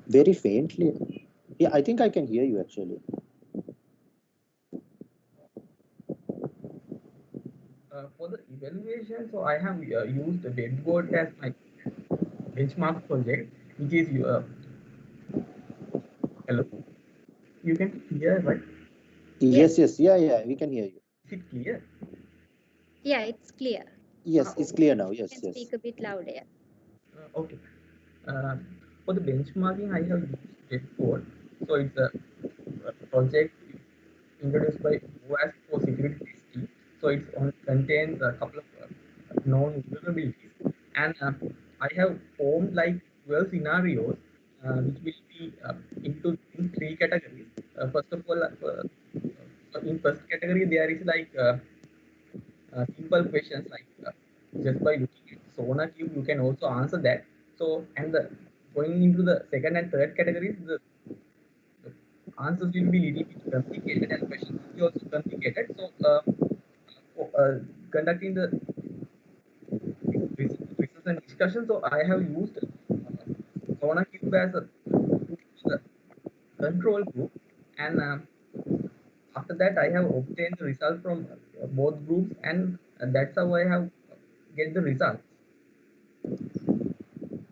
Very faintly. Yeah, I think I can hear you actually. For the evaluation, so I have used Bedboard as my benchmark project, which is hello. You can hear, right? Yes, yeah, we can hear you. Is it clear? Yeah, it's clear. Yes, it's clear now. Yes, You can speak a bit louder. Okay. For the benchmarking, I have used Bedboard. So it's a project introduced by OAS for security testing. So it contains a couple of known vulnerabilities, and I have formed like 12 scenarios, which will be in 3 categories. First of all, in first category there is like simple questions like just by looking at Sona cube, you can also answer that. So, and going into the second and third categories, the answers will be little bit complicated and questions will be also complicated. So, conducting the research and discussion, so I have used Sona cube as a control group, and after that I have obtained the result from both groups, and that's how I have get the results.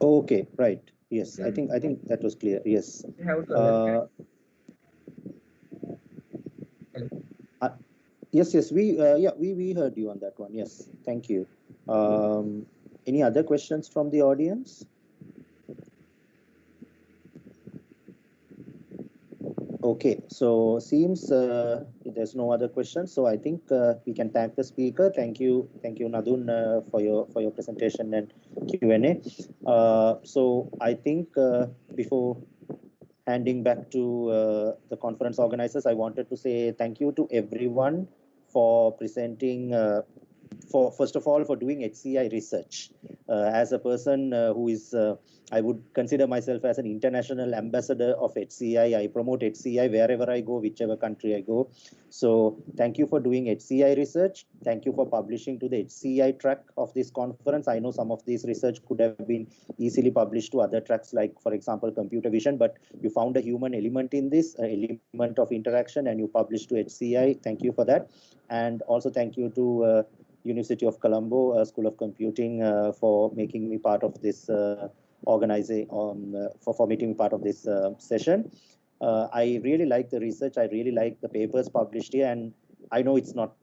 Okay, right. Yes, I think that was clear. Yes. Yes, we heard you on that one. Yes, thank you. Any other questions from the audience? Okay, so seems there's no other questions. So I think we can thank the speaker. Thank you, Nadun, for your presentation and Q&A. So I think before handing back to the conference organizers, I wanted to say thank you to everyone for presenting. For first of all, for doing HCI research. As a person who is, I would consider myself as an international ambassador of HCI. I promote HCI wherever I go, whichever country I go. So thank you for doing HCI research. Thank you for publishing to the HCI track of this conference. I know some of this research could have been easily published to other tracks, like, for example, computer vision, but you found a human element in this, element of interaction, and you published to HCI. Thank you for that. And also thank you to University of Colombo School of Computing for making me part of this organizing for making me part of this session. I really like the research. I really like the papers published here, and I know it's not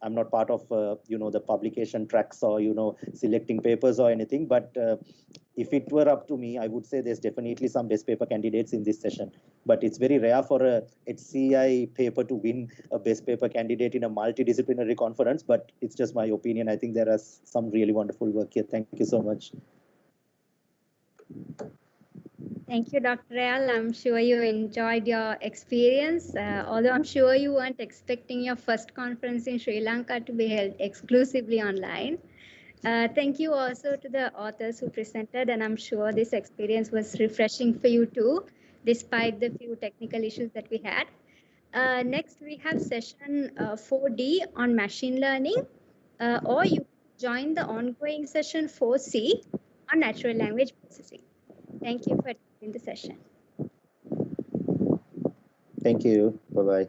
I'm not part of the publication tracks or selecting papers or anything, but if it were up to me, I would say there's definitely some best paper candidates in this session. But it's very rare for a HCI paper to win a best paper candidate in a multidisciplinary conference, but it's just my opinion. I think there are some really wonderful work here. Thank you so much. Thank you, Dr. Real. I'm sure you enjoyed your experience, although I'm sure you weren't expecting your first conference in Sri Lanka to be held exclusively online. Thank you also to the authors who presented, and I'm sure this experience was refreshing for you too, despite the few technical issues that we had. Next, we have session 4D on machine learning, or you join the ongoing session 4C on natural language processing. Thank you for attending the session. Thank you. Bye-bye.